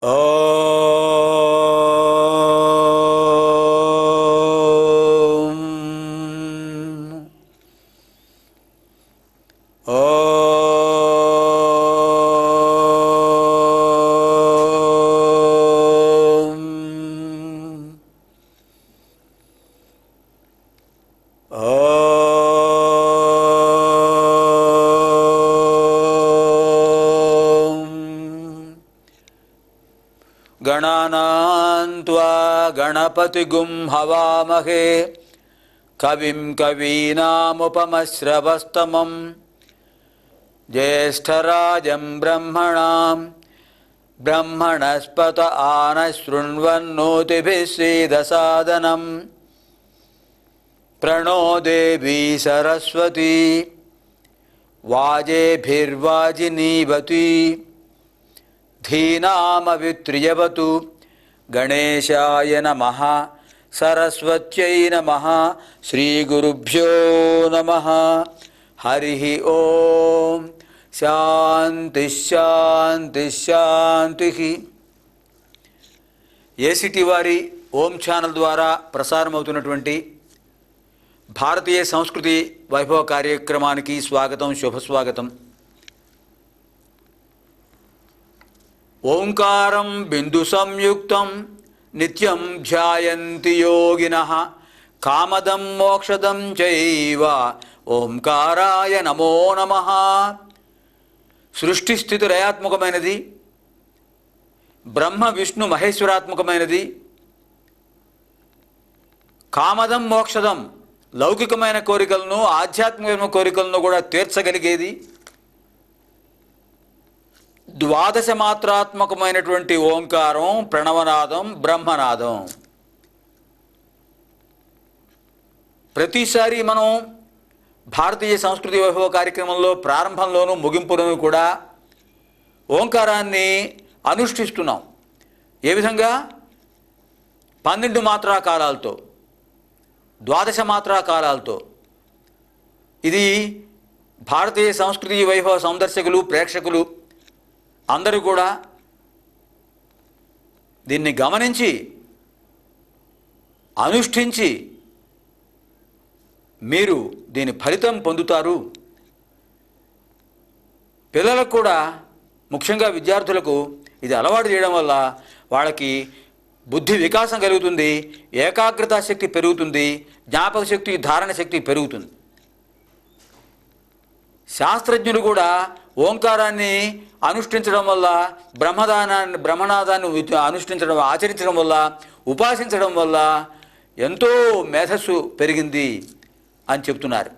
ఓం ఓం గణానాం త్వా గణపతిగుం హవామహే కవిం కవీనాముపమశ్రవస్తమం జ్యేష్ఠరాజం బ్రహ్మణస్పత ఆనశృణ్వన్నోతిభిः సేదసాదనం ప్రణో దేవీ సరస్వతీ వాజేభిర్వాజినీవతి ధీనామవిత్రియవతు గణేశాయ నమః సరస్వత్యై నమః శ్రీగురుభ్యో నమః హరి ఓం శాంతి శాంతి శాంతి. ఏసిటీ వారి ఓం ఛానల్ ద్వారా ప్రసారమవుతున్నటువంటి భారతీయ సంస్కృతి వైభవ కార్యక్రమానికి స్వాగతం, శుభస్వాగతం. ఓంకారం బిందు సంయుక్తం నిత్యం ధ్యాయంతి యోగినః కామదం మోక్షదం చైవ ఓంకారాయ నమో నమః. సృష్టి స్థితి లయాత్మకమైనది, బ్రహ్మ విష్ణు మహేశ్వరాత్మకమైనది. కామదం మోక్షదం లౌకికమైన కోరికలను ఆధ్యాత్మికమైన కోరికలను కూడా తీర్చగలిగేది. ద్వాదశ మాత్రాత్మకమైనటువంటి ఓంకారం, ప్రణవనాదం, బ్రహ్మనాదం. ప్రతిసారి మనం భారతీయ సంస్కృతి వైభవ కార్యక్రమంలో ప్రారంభంలోనూ ముగింపులోనూ కూడా ఓంకారాన్ని అనుష్ఠిస్తున్నాం. ఏ విధంగా? 12 మాత్రా కాలాలతో, ద్వాదశ మాత్రా కాలాలతో. ఇది భారతీయ సంస్కృతి వైభవ సందర్శకులు, ప్రేక్షకులు అందరూ కూడా దీన్ని గమనించి అనుష్ఠించి మీరు దీని ఫలితం పొందుతారు. పిల్లలకు కూడా, ముఖ్యంగా విద్యార్థులకు ఇది అలవాటు చేయడం వల్ల వాళ్ళకి బుద్ధి వికాసం కలుగుతుంది, ఏకాగ్రతా శక్తి పెరుగుతుంది, జ్ఞాపక శక్తి, ధారణ శక్తి పెరుగుతుంది. శాస్త్రజ్ఞులు కూడా ఓంకారాన్ని అనుష్ఠించడం వల్ల, బ్రహ్మనాదాన్ని అనుష్ఠించడం, ఆచరించడం వల్ల, ఉపాసించడం వల్ల ఎంతో మేధస్సు పెరిగింది అని చెప్తున్నారు.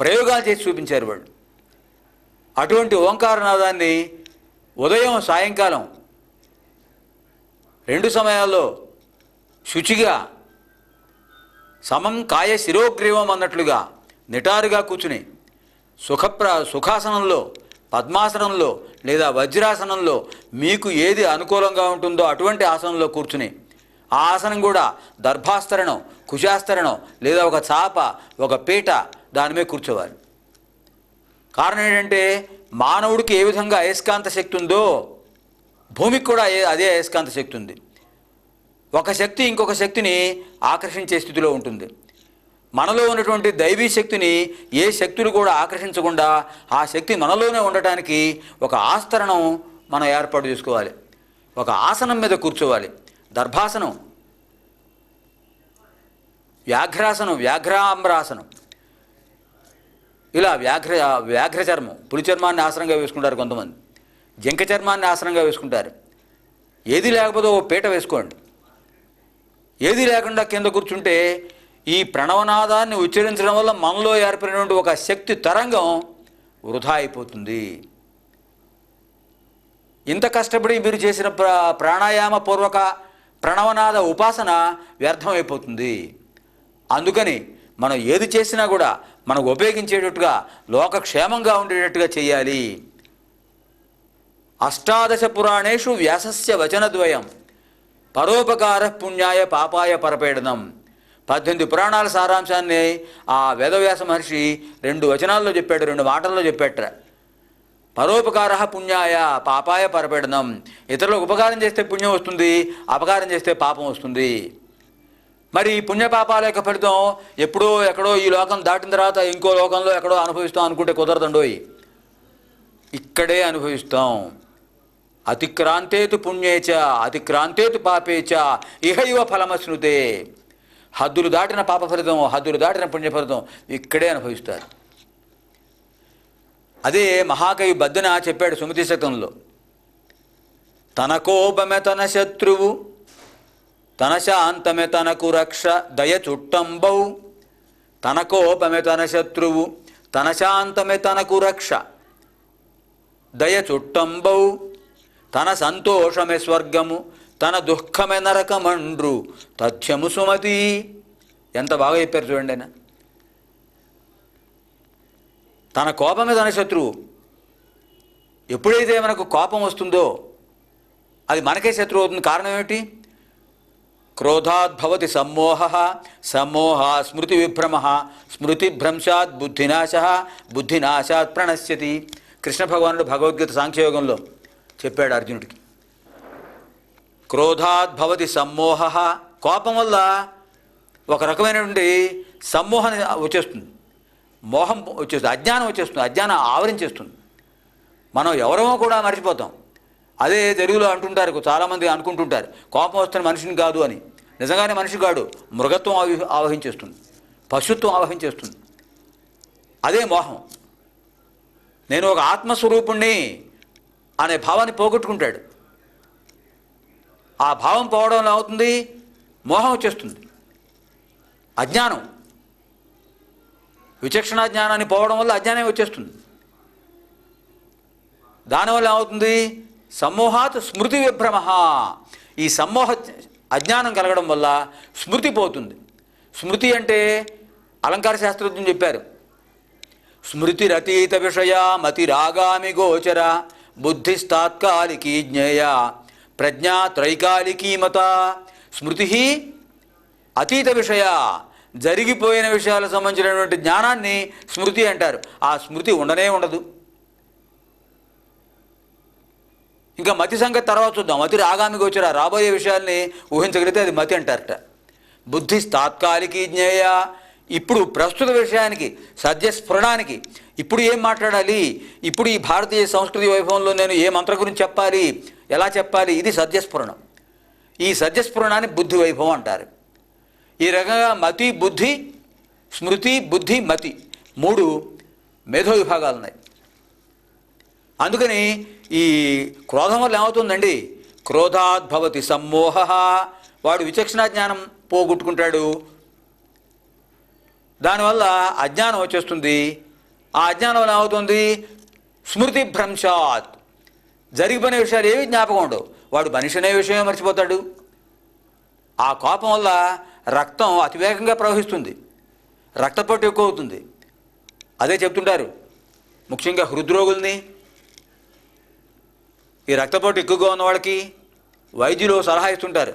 ప్రయోగాలు చేసి చూపించారు వాళ్ళు. అటువంటి ఓంకారనాదాన్ని ఉదయం, సాయంకాలం 2 సమయాల్లో శుచిగా సమం కాయ శిరోగ్రీవం అన్నట్లుగా నిటారుగా కూర్చుని సుఖాసనంలో, పద్మాసనంలో లేదా వజ్రాసనంలో మీకు ఏది అనుకూలంగా ఉంటుందో అటువంటి ఆసనంలో కూర్చుని, ఆ ఆసనం కూడా దర్భాస్తరణం, కుశాస్తరణం లేదా ఒక చాప, ఒక పీట, దాని మీద కూర్చోవాలి. కారణం ఏంటంటే మానవుడికి ఏ విధంగా అయస్కాంత శక్తి ఉందో భూమికి కూడా అదే అయస్కాంత శక్తి ఉంది. ఒక శక్తి ఇంకొక శక్తిని ఆకర్షించే స్థితిలో ఉంటుంది. మనలో ఉన్నటువంటి దైవీ శక్తిని ఏ శక్తులు కూడా ఆకర్షించకుండా ఆ శక్తి మనలోనే ఉండటానికి ఒక ఆస్తరణం మనం ఏర్పాటు చేసుకోవాలి. ఒక ఆసనం మీద కూర్చోవాలి. దర్భాసనం, వ్యాఘ్రాసనం, వ్యాఘ్రాంబరాసనం, ఇలా వ్యాఘ్ర చర్మం, పులి చర్మాన్ని ఆసనంగా వేసుకుంటారు కొంతమంది, జింక చర్మాన్ని ఆసనంగా వేసుకుంటారు. ఏది లేకపోతే ఓ పీట వేసుకోండి. ఏది లేకుండా కింద కూర్చుంటే ఈ ప్రణవనాదాన్ని ఉచ్చరించడం వల్ల మనలో ఏర్పడినటువంటి ఒక శక్తి తరంగం వృధా అయిపోతుంది. ఇంత కష్టపడి మీరు చేసిన ప్రాణాయామ పూర్వక ప్రణవనాద ఉపాసన వ్యర్థమైపోతుంది. అందుకని మనం ఏది చేసినా కూడా మనకు ఉపయోగించేటట్టుగా, లోకక్షేమంగా ఉండేటట్టుగా చేయాలి. అష్టాదశ పురాణేషు వ్యాసస్య వచనద్వయం పరోపకార పుణ్యాయ పాపాయ పరపీడనం. 18 పురాణాల సారాంశాన్ని ఆ వేదవ్యాస మహర్షి 2 వచనాల్లో చెప్పాడు, 2 మాటల్లో చెప్పాట. పరోపకార పుణ్యాయ పాపాయ పరపీడనం. ఇతరులకు ఉపకారం చేస్తే పుణ్యం వస్తుంది, అపకారం చేస్తే పాపం వస్తుంది. మరి ఈ పుణ్యపాపాల యొక్క ఫలితం ఎప్పుడో ఎక్కడో ఈ లోకం దాటిన తర్వాత ఇంకో లోకంలో ఎక్కడో అనుభవిస్తాం అనుకుంటే కుదరదండోయ్. ఇక్కడే అనుభవిస్తాం. అతిక్రాంతేతు పుణ్యేచ అతిక్రాంతేతు పాపేచ ఇహైవ ఫలమశ్నుతే. హద్దులు దాటిన పాప ఫలితం, హద్దులు దాటిన పుణ్య ఫలితం ఇక్కడే అనుభవిస్తారు. అదే మహాకవి బద్దెన చెప్పాడు సుమతి శతకంలో, తన కోపమే తన శత్రువు, తన శాంతమే తనకు రక్ష దయ చుట్టంబౌ. తన కోపమే తన శత్రువు, తన శాంతమే తనకు రక్ష దయ చుట్టంబౌ. తన సంతోషమే స్వర్గము, తన దుఃఖమే నరకమండ్రు తథ్యము సుమతి. ఎంత బాగా చెప్పారు చూడండి ఆయన. తన కోపమే తన శత్రువు. ఎప్పుడైతే మనకు కోపం వస్తుందో అది మనకే శత్రువు అవుతుంది. కారణం ఏమిటి? క్రోధాద్భవతి సమ్మోహ, సమ్మోహ స్మృతి విభ్రమ, స్మృతిభ్రంశాత్ బుద్ధినాశ, బుద్ధినాశాత్ ప్రణశ్యతి. కృష్ణ భగవానుడు భగవద్గీత సాంఖ్యయోగంలో చెప్పాడు అర్జునుడికి. క్రోధాద్భవతి సమ్మోహ, కోపం వల్ల ఒక రకమైనటువంటి సమ్మోహం వచ్చేస్తుంది, మోహం వచ్చేస్తుంది, అజ్ఞానం వచ్చేస్తుంది, అజ్ఞానం ఆవరించేస్తుంది. మనం ఎవరమో కూడా మర్చిపోతాం. అదే తెలుగులో అంటుంటారు, చాలామంది అనుకుంటుంటారు కోపం వస్తున్న మనిషిని కాదు అని. నిజంగానే మనిషి కాడు, మృగత్వం ఆవహించేస్తుంది, పశుత్వం ఆవహించేస్తుంది. అదే మోహం. నేను ఒక ఆత్మస్వరూపుణ్ణి అనే భావాన్ని పోగొట్టుకుంటాడు. ఆ భావం పోవడం అవుతుంది, మోహం వచ్చేస్తుంది, అజ్ఞానం. విచక్షణ జ్ఞానాన్ని పోవడం వల్ల అజ్ఞానం వచ్చేస్తుంది. దానివల్ల ఏమవుతుంది? సమ్మోహాత్ స్మృతి విభ్రమ. ఈ సమ్మోహ అజ్ఞానం కలగడం వల్ల స్మృతి పోతుంది. స్మృతి అంటే అలంకార శాస్త్రజ్ఞులు చెప్పారు, స్మృతిరతీత విషయ మతిరాగామి గోచర బుద్ధిస్తాత్కాలికీ జ్ఞేయ ప్రజ్ఞా త్రైకాలికీ మత. స్మృతి అతీత విషయ, జరిగిపోయిన విషయాలకు సంబంధించినటువంటి జ్ఞానాన్ని స్మృతి అంటారు. ఆ స్మృతి ఉండనే ఉండదు. ఇంకా మతి సంగతి తర్వాత చూద్దాం. మతి రాగామి గోచర, రాబోయే విషయాల్ని ఊహించగలిగితే అది మతి అంటారట. బుద్ధి తాత్కాలికీ జ్ఞేయ, ఇప్పుడు ప్రస్తుత విషయానికి సద్యస్ఫురణానికి ఇప్పుడు ఏం మాట్లాడాలి, ఇప్పుడు ఈ భారతీయ సంస్కృతి వైభవంలో నేను ఏ మంత్రం గురించి చెప్పాలి, ఎలా చెప్పాలి, ఇది సద్యస్ఫురణం. ఈ సద్యస్ఫురణాన్ని బుద్ధి వైభవం అంటారు. ఈ రకంగా మతి, బుద్ధి, స్మృతి, బుద్ధి, మతి మూడు మేధో విభాగాలు ఉన్నాయి. అందుకని ఈ క్రోధం వల్ల ఏమవుతుందండి? క్రోధాద్భవతి సమ్మోహ, వాడు విచక్షణ జ్ఞానం పోగొట్టుకుంటాడు. దానివల్ల అజ్ఞానం వచ్చేస్తుంది. ఆ అజ్ఞానం వల్ల ఏమవుతుంది? స్మృతి భ్రంశాత్, జరిగిపోయిన విషయాలు ఏవి జ్ఞాపకం ఉండవు. వాడు మనిషి అనే విషయం మర్చిపోతాడు. ఆ కోపం వల్ల రక్తం అతివేగంగా ప్రవహిస్తుంది, రక్తపోటు ఎక్కువ అవుతుంది. అదే చెప్తుంటారు ముఖ్యంగా హృద్రోగుల్ని, ఈ రక్తపోటు ఎక్కువగా ఉన్న వాళ్ళకి వైద్యులు సలహా ఇస్తుంటారు,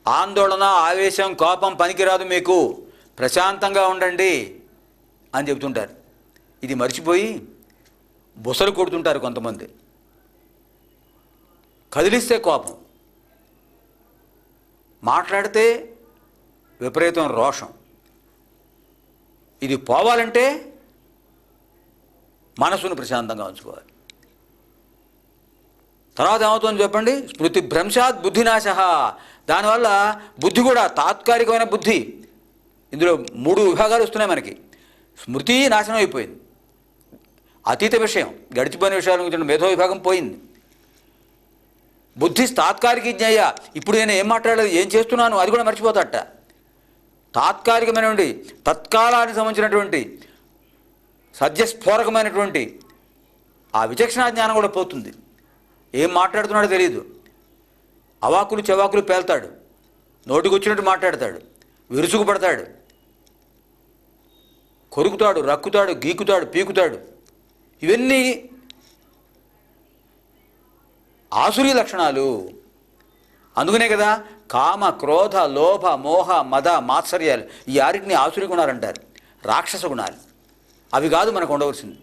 ఆందోళన, ఆవేశం, కోపం పనికిరాదు, మీకు ప్రశాంతంగా ఉండండి అని చెబుతుంటారు. ఇది మర్చిపోయి బుసలు కొడుతుంటారు కొంతమంది. కదిలిస్తే కోపం, మాట్లాడితే విపరీతం రోషం. ఇది పోవాలంటే మనసును ప్రశాంతంగా ఉంచుకోవాలి. తర్వాత ఏమవుతుందని చెప్పండి? స్మృతి భ్రంశాత్ బుద్ధినాశ, దానివల్ల బుద్ధి కూడా తాత్కాలికమైన బుద్ధి. ఇందులో మూడు విభాగాలు వస్తున్నాయి మనకి. స్మృతి నాశనం అయిపోయింది, అతీత విషయం, గడిచిపోయిన విషయాల గురించి మేధో విభాగం పోయింది. బుద్ధి తాత్కాలిక జ్ఞేయ, ఇప్పుడు నేను ఏం మాట్లాడలేదు, ఏం చేస్తున్నాను అది కూడా మర్చిపోతాట. తాత్కాలికమైనటువంటి తత్కాలానికి సంబంధించినటువంటి సద్యస్ఫోరకమైనటువంటి ఆ విచక్షణ జ్ఞానం కూడా పోతుంది. ఏం మాట్లాడుతున్నాడో తెలియదు, అవాకులు చెవాకులు పేల్తాడు, నోటికొచ్చినట్టు మాట్లాడతాడు, విరుచుకుపడతాడు, కొరుకుతాడు, రక్కుతాడు, గీకుతాడు, పీకుతాడు. ఇవన్నీ ఆసురీ లక్షణాలు. అందుకనే కదా కామ, క్రోధ, లోభ, మోహ, మద, మాత్సర్యాలు ఈ ఆరింటిని ఆసురీ గుణాలు అంటారు, రాక్షస గుణాలు. అవి కాదు మనకు ఉండవలసింది.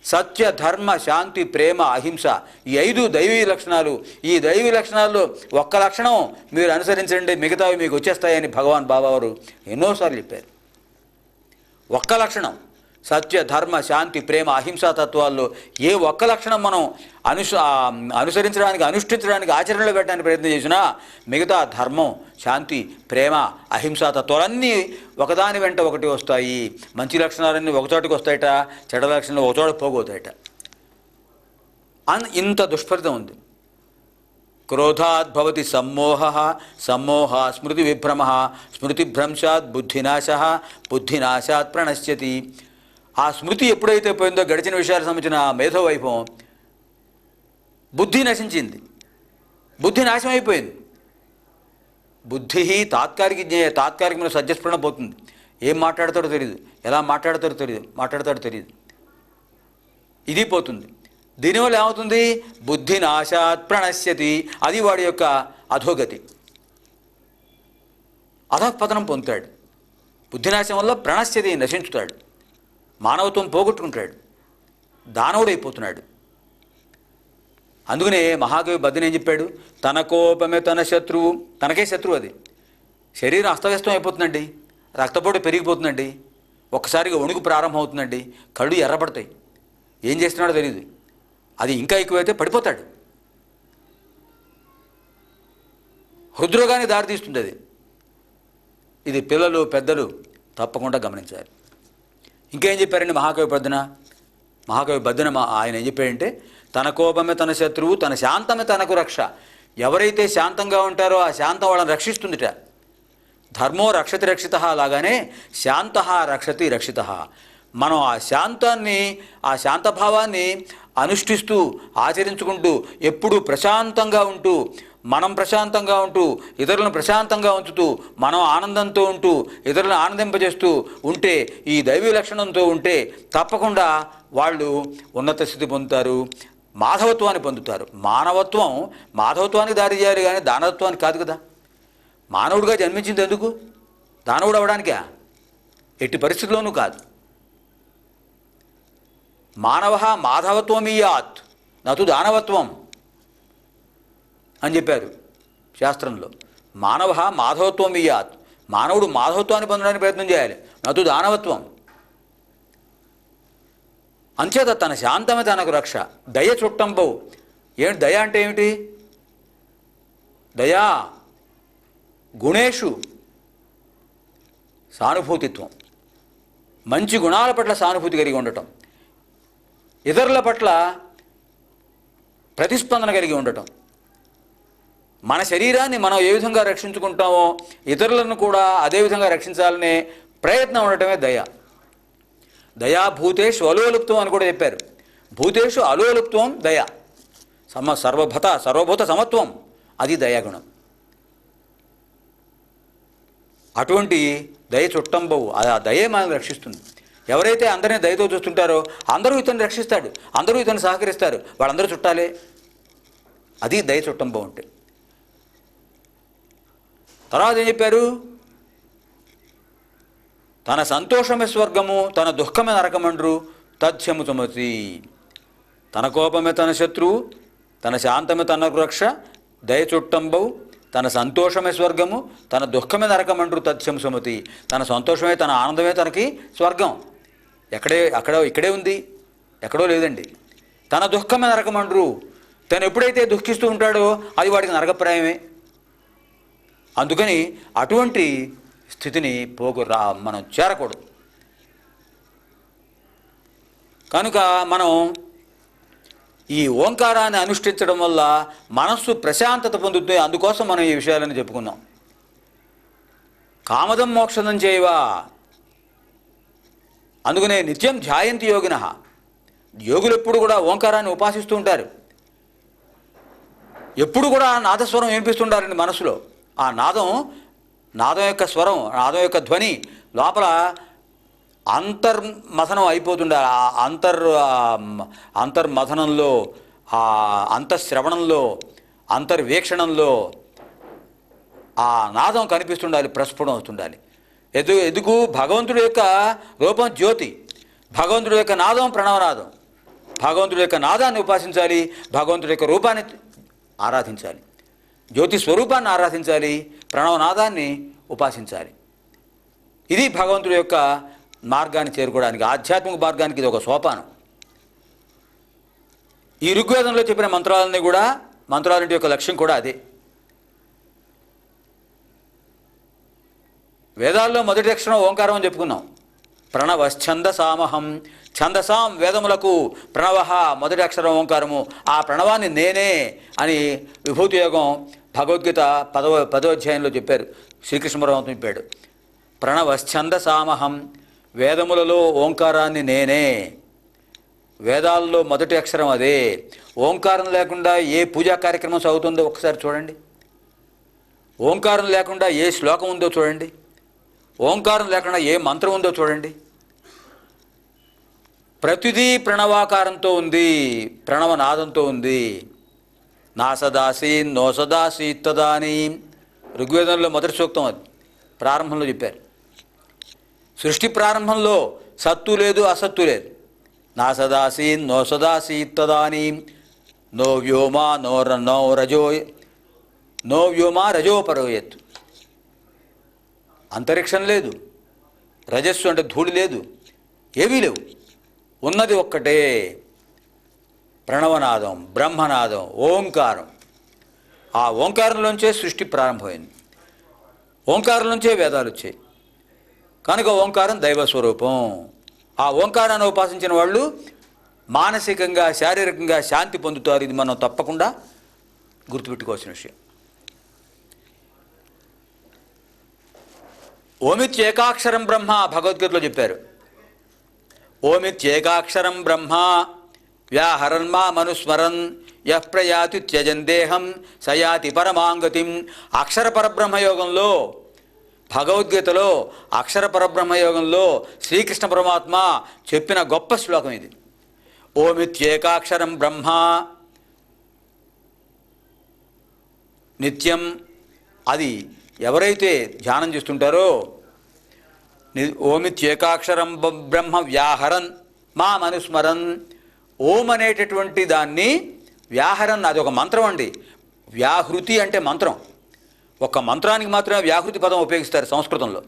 సత్య, ధర్మ, శాంతి, ప్రేమ, అహింస, ఈ 5 దైవీ లక్షణాలు. ఈ దైవీ లక్షణాల్లో ఒక్క లక్షణం మీరు అనుసరించండి, మిగతావి మీకు వచ్చేస్తాయని భగవాన్ బాబావారు ఎన్నోసార్లు చెప్పారు. ఒక్క లక్షణం సత్య, ధర్మ, శాంతి, ప్రేమ, అహింసా తత్వాల్లో ఏ ఒక్క లక్షణం మనం అనుసరించడానికి, అనుష్ఠించడానికి, ఆచరణలో పెట్టడానికి ప్రయత్నం చేసినా మిగతా ధర్మం, శాంతి, ప్రేమ, అహింసా తత్వాలన్నీ ఒకదాని వెంట ఒకటి వస్తాయి. మంచి లక్షణాలన్నీ ఒకచోటికి వస్తాయట, చెడ్డ లక్షణాలు ఒకచోట పోగవుతాయట. ఇంత దుష్ఫలితం ఉంది. క్రోధాత్ భవతి సమ్మోహ, సమ్మోహ స్మృతి విభ్రమ, స్మృతిభ్రంశాత్ బుద్ధినాశ, బుద్ధినాశాత్ ప్రణశ్యతి. ఆ స్మృతి ఎప్పుడైతే పోయిందో, గడిచిన విషయాలకు సంబంధించిన మేధో వైభవం, బుద్ధి నశించింది, బుద్ధి నాశనం అయిపోయింది. బుద్ధి తాత్కాలికమైన సత్యస్ఫురణ పోతుంది. ఏం మాట్లాడతాడో తెలియదు, ఎలా మాట్లాడతాడో తెలియదు, ఇది పోతుంది. దీనివల్ల ఏమవుతుంది? బుద్ధి నాశాత్ ప్రణశ్యతి. అది వాడి యొక్క అధోగతి, అధపతనం పొందుతాడు. బుద్ధినాశం వల్ల ప్రణశ్యతి, నశించుతాడు, మానవత్వం పోగొట్టుకుంటాడు, దానవుడైపోతున్నాడు. అందుకనే మహాకవి బద్దెన ఏం చెప్పాడు? తన కోపమే తన శత్రువు. తనకే శత్రువు అది. శరీరం అస్తవ్యస్తం అయిపోతుందండి, రక్తపోటు పెరిగిపోతుందండి, ఒక్కసారిగా వణుకు ప్రారంభం అవుతుందండి, కళ్ళు ఎర్రబడతాయి, ఏం చేస్తున్నాడో తెలియదు. అది ఇంకా ఎక్కువైతే పడిపోతాడు, హృద్రోగానికి దారితీస్తుంది అది. ఇది పిల్లలు, పెద్దలు తప్పకుండా గమనించాలి. ఇంకేం చెప్పారండి మహాకవి బద్దెన? ఆయన ఏం చెప్పాడంటే, తన కోపమే తన శత్రువు, తన శాంతమే తనకు రక్ష. ఎవరైతే శాంతంగా ఉంటారో ఆ శాంతం వాళ్ళని రక్షిస్తుందిట. ధర్మో రక్షతి రక్షిత, అలాగానే శాంత రక్షతి రక్షిత. మనం ఆ శాంతాన్ని, ఆ శాంతభావాన్ని అనుష్ఠిస్తూ, ఆచరించుకుంటూ, ఎప్పుడూ ప్రశాంతంగా ఉంటూ, మనం ప్రశాంతంగా ఉంటూ, ఇతరులను ప్రశాంతంగా ఉంచుతూ, మనం ఆనందంతో ఉంటూ, ఇతరులను ఆనందింపజేస్తూ ఉంటే, ఈ దైవీ లక్షణంతో ఉంటే తప్పకుండా వాళ్ళు ఉన్నత స్థితి పొందుతారు, మాధవత్వాన్ని పొందుతారు. మానవత్వం మాధవత్వానికి దారి చేయాలి కానీ దానవత్వానికి కాదు కదా. మానవుడిగా జన్మించింది ఎందుకు? దానవుడు అవడానికా? ఎట్టి పరిస్థితుల్లోనూ కాదు. మానవ మాధవత్వమీయాత్ నతు దానవత్వం అని చెప్పారు శాస్త్రంలో. మానవ మాధవత్వమీయాత్, మానవుడు మాధవత్వాన్ని పొందడానికి ప్రయత్నం చేయాలి, నతు దానవత్వం. అంచేత తన శాంతమే తనకు రక్ష. దయ చుట్టంబవు. ఏమిటి దయ అంటే? ఏమిటి దయా? గుణేషు సానుభూతిత్వం, మంచి గుణాల పట్ల సానుభూతి కలిగి ఉండటం, ఇతరుల పట్ల ప్రతిస్పందన కలిగి ఉండటం. మన శరీరాన్ని మనం ఏ విధంగా రక్షించుకుంటామో ఇతరులను కూడా అదే విధంగా రక్షించాలనే ప్రయత్నం ఉండటమే దయ. దయాభూతేషు అలోలుప్తం అని కూడా చెప్పారు. భూతేషు అలోలుప్తం దయ. సర్వభూత సమత్వం, అది దయాగుణం. అటువంటి దయ చుట్టంబవు. ఆ దయే మనల్ని రక్షిస్తుంది. ఎవరైతే అందరినీ దయతో చూస్తుంటారో అందరూ ఇతన్ని రక్షిస్తాడు, అందరూ ఇతన్ని సహకరిస్తారు, వాళ్ళందరూ చుట్టాలే. అది దయ చుట్టంబవు అంటే. తర్వాత ఏం చెప్పారు? తన సంతోషమే స్వర్గము, తన దుఃఖమే నరకమండ్రు, తథ్యము సుమతి. తన కోపమే తన శత్రువు, తన శాంతమే తనకు రక్ష, దయ చుట్టంబవు, తన సంతోషమే స్వర్గము, తన దుఃఖమే నరకమండ్రు, తథ్యము సుమతి. తన సంతోషమే, తన ఆనందమే తనకి స్వర్గం. ఇక్కడే ఉంది, ఎక్కడో లేదండి. తన దుఃఖమే నరకమండ్రు. తను ఎప్పుడైతే దుఃఖిస్తూ ఉంటాడో అది వాడికి నరకప్రాయమే. అందుకని అటువంటి స్థితిని మనం చేరకూడదు. కనుక మనం ఈ ఓంకారాన్ని అనుష్ఠించడం వల్ల మనస్సు ప్రశాంతత పొందుతుంది. అందుకోసం మనం ఈ విషయాలను చెప్పుకున్నాం. కామదం మోక్షదం చేయవా. అందుకనే నిత్యం ధ్యాయంతి యోగిన. యోగులు ఎప్పుడు కూడా ఓంకారాన్ని ఉపాసిస్తూ ఉంటారు. ఎప్పుడు కూడా నాదస్వరం వినిపిస్తుంటారండి మనసులో. ఆ నాదం యొక్క స్వరం, నాదం యొక్క ధ్వని లోపల అంతర్మథనం అయిపోతుండాలి. ఆ అంతర్మథనంలో, ఆ అంతఃశ్రవణంలో, అంతర్వీక్షణంలో ఆ నాదం కనిపిస్తుండాలి, ప్రస్ఫుటం అవుతుండాలి. ఎందుకు? భగవంతుడి యొక్క రూపం జ్యోతి, భగవంతుడి యొక్క నాదం ప్రణవనాదం. భగవంతుడి యొక్క నాదాన్ని ఉపాసించాలి, భగవంతుడి యొక్క రూపాన్ని ఆరాధించాలి, జ్యోతి స్వరూపాన్ని ఆరాధించాలి, ప్రణవనాదాన్ని ఉపాసించాలి. ఇది భగవంతుడి యొక్క మార్గాన్ని చేరుకోవడానికి, ఆధ్యాత్మిక మార్గానికి ఇది ఒక సోపానం. ఈ ఋగ్వేదంలో చెప్పిన మంత్రాలన్నీ కూడా, మంత్రాలంటి యొక్క లక్ష్యం కూడా అదే. వేదాల్లో మొదటి అక్షరం ఓంకారం అని చెప్పుకున్నాం. ప్రణవశ్చందసామహం, ఛందసాం వేదములకు ప్రణవ మొదటి అక్షరం ఓంకారము. ఆ ప్రణవాన్ని నేనే అని విభూతి యోగం భగవద్గీత 10వ అధ్యాయంలో చెప్పారు. శ్రీకృష్ణ పరమాత్మ చెప్పాడు, ప్రణవశ్చందసామహం, వేదములలో ఓంకారాన్ని నేనే. వేదాల్లో మొదటి అక్షరం అదే. ఓంకారం లేకుండా ఏ పూజా కార్యక్రమం సాగుతుందో ఒకసారి చూడండి. ఓంకారం లేకుండా ఏ శ్లోకం ఉందో చూడండి. ఓంకారం లేకుండా ఏ మంత్రం ఉందో చూడండి. ప్రతిదీ ప్రణవాకారంతో ఉంది, ప్రణవనాదంతో ఉంది. నాసదాసి నోసదాసి తదాని ఋగ్వేదంలో మొదటి సూక్తం అది, ప్రారంభంలో చెప్పారు. సృష్టి ప్రారంభంలో సత్తు లేదు, అసత్తు లేదు. నాసదాసి నోసదాసి తదాని నో వ్యోమా నో వ్యోమా రజోపరోయత్. అంతరిక్షం లేదు, రజస్సు అంటే ధూళి లేదు, ఏవీ లేవు. ఉన్నది ఒక్కటే ప్రణవనాదం, బ్రహ్మనాదం, ఓంకారం. ఆ ఓంకారంలోంచే సృష్టి ప్రారంభమైంది, ఓంకారంలోంచే వేదాలు వచ్చాయి. కనుక ఓంకారం దైవస్వరూపం. ఆ ఓంకారాన్ని ఉపాసించిన వాళ్ళు మానసికంగా, శారీరకంగా శాంతి పొందుతారు. ఇది మనం తప్పకుండా గుర్తుపెట్టుకోవాల్సిన విషయం. ఓమిత్యేకాక్షరం బ్రహ్మ భగవద్గీతలో చెప్పారు. ఓమిత్యేకాక్షరం బ్రహ్మ వ్యాహరన్మా మనుస్మరన్ యః ప్రయాతి త్యజన్ దేహం సయాతి పరమాంగతిం. అక్షర పరబ్రహ్మయోగంలో, భగవద్గీతలో అక్షర పరబ్రహ్మయోగంలో శ్రీకృష్ణ పరమాత్మ చెప్పిన గొప్ప శ్లోకం ఇది. ఓమిత్యేకాక్షరం బ్రహ్మ నిత్యం. అది ఎవరైతే ధ్యానం చేస్తుంటారో, ఓమిత్యేకాక్షరం బ్రహ్మ వ్యాహరన్ మా మనుస్మరన్, ఓం అనేటటువంటి దాన్ని వ్యాహరన్, అది ఒక మంత్రం అండి. వ్యాహృతి అంటే మంత్రం. ఒక మంత్రానికి మాత్రమే వ్యాహృతి పదం ఉపయోగిస్తారు సంస్కృతంలో.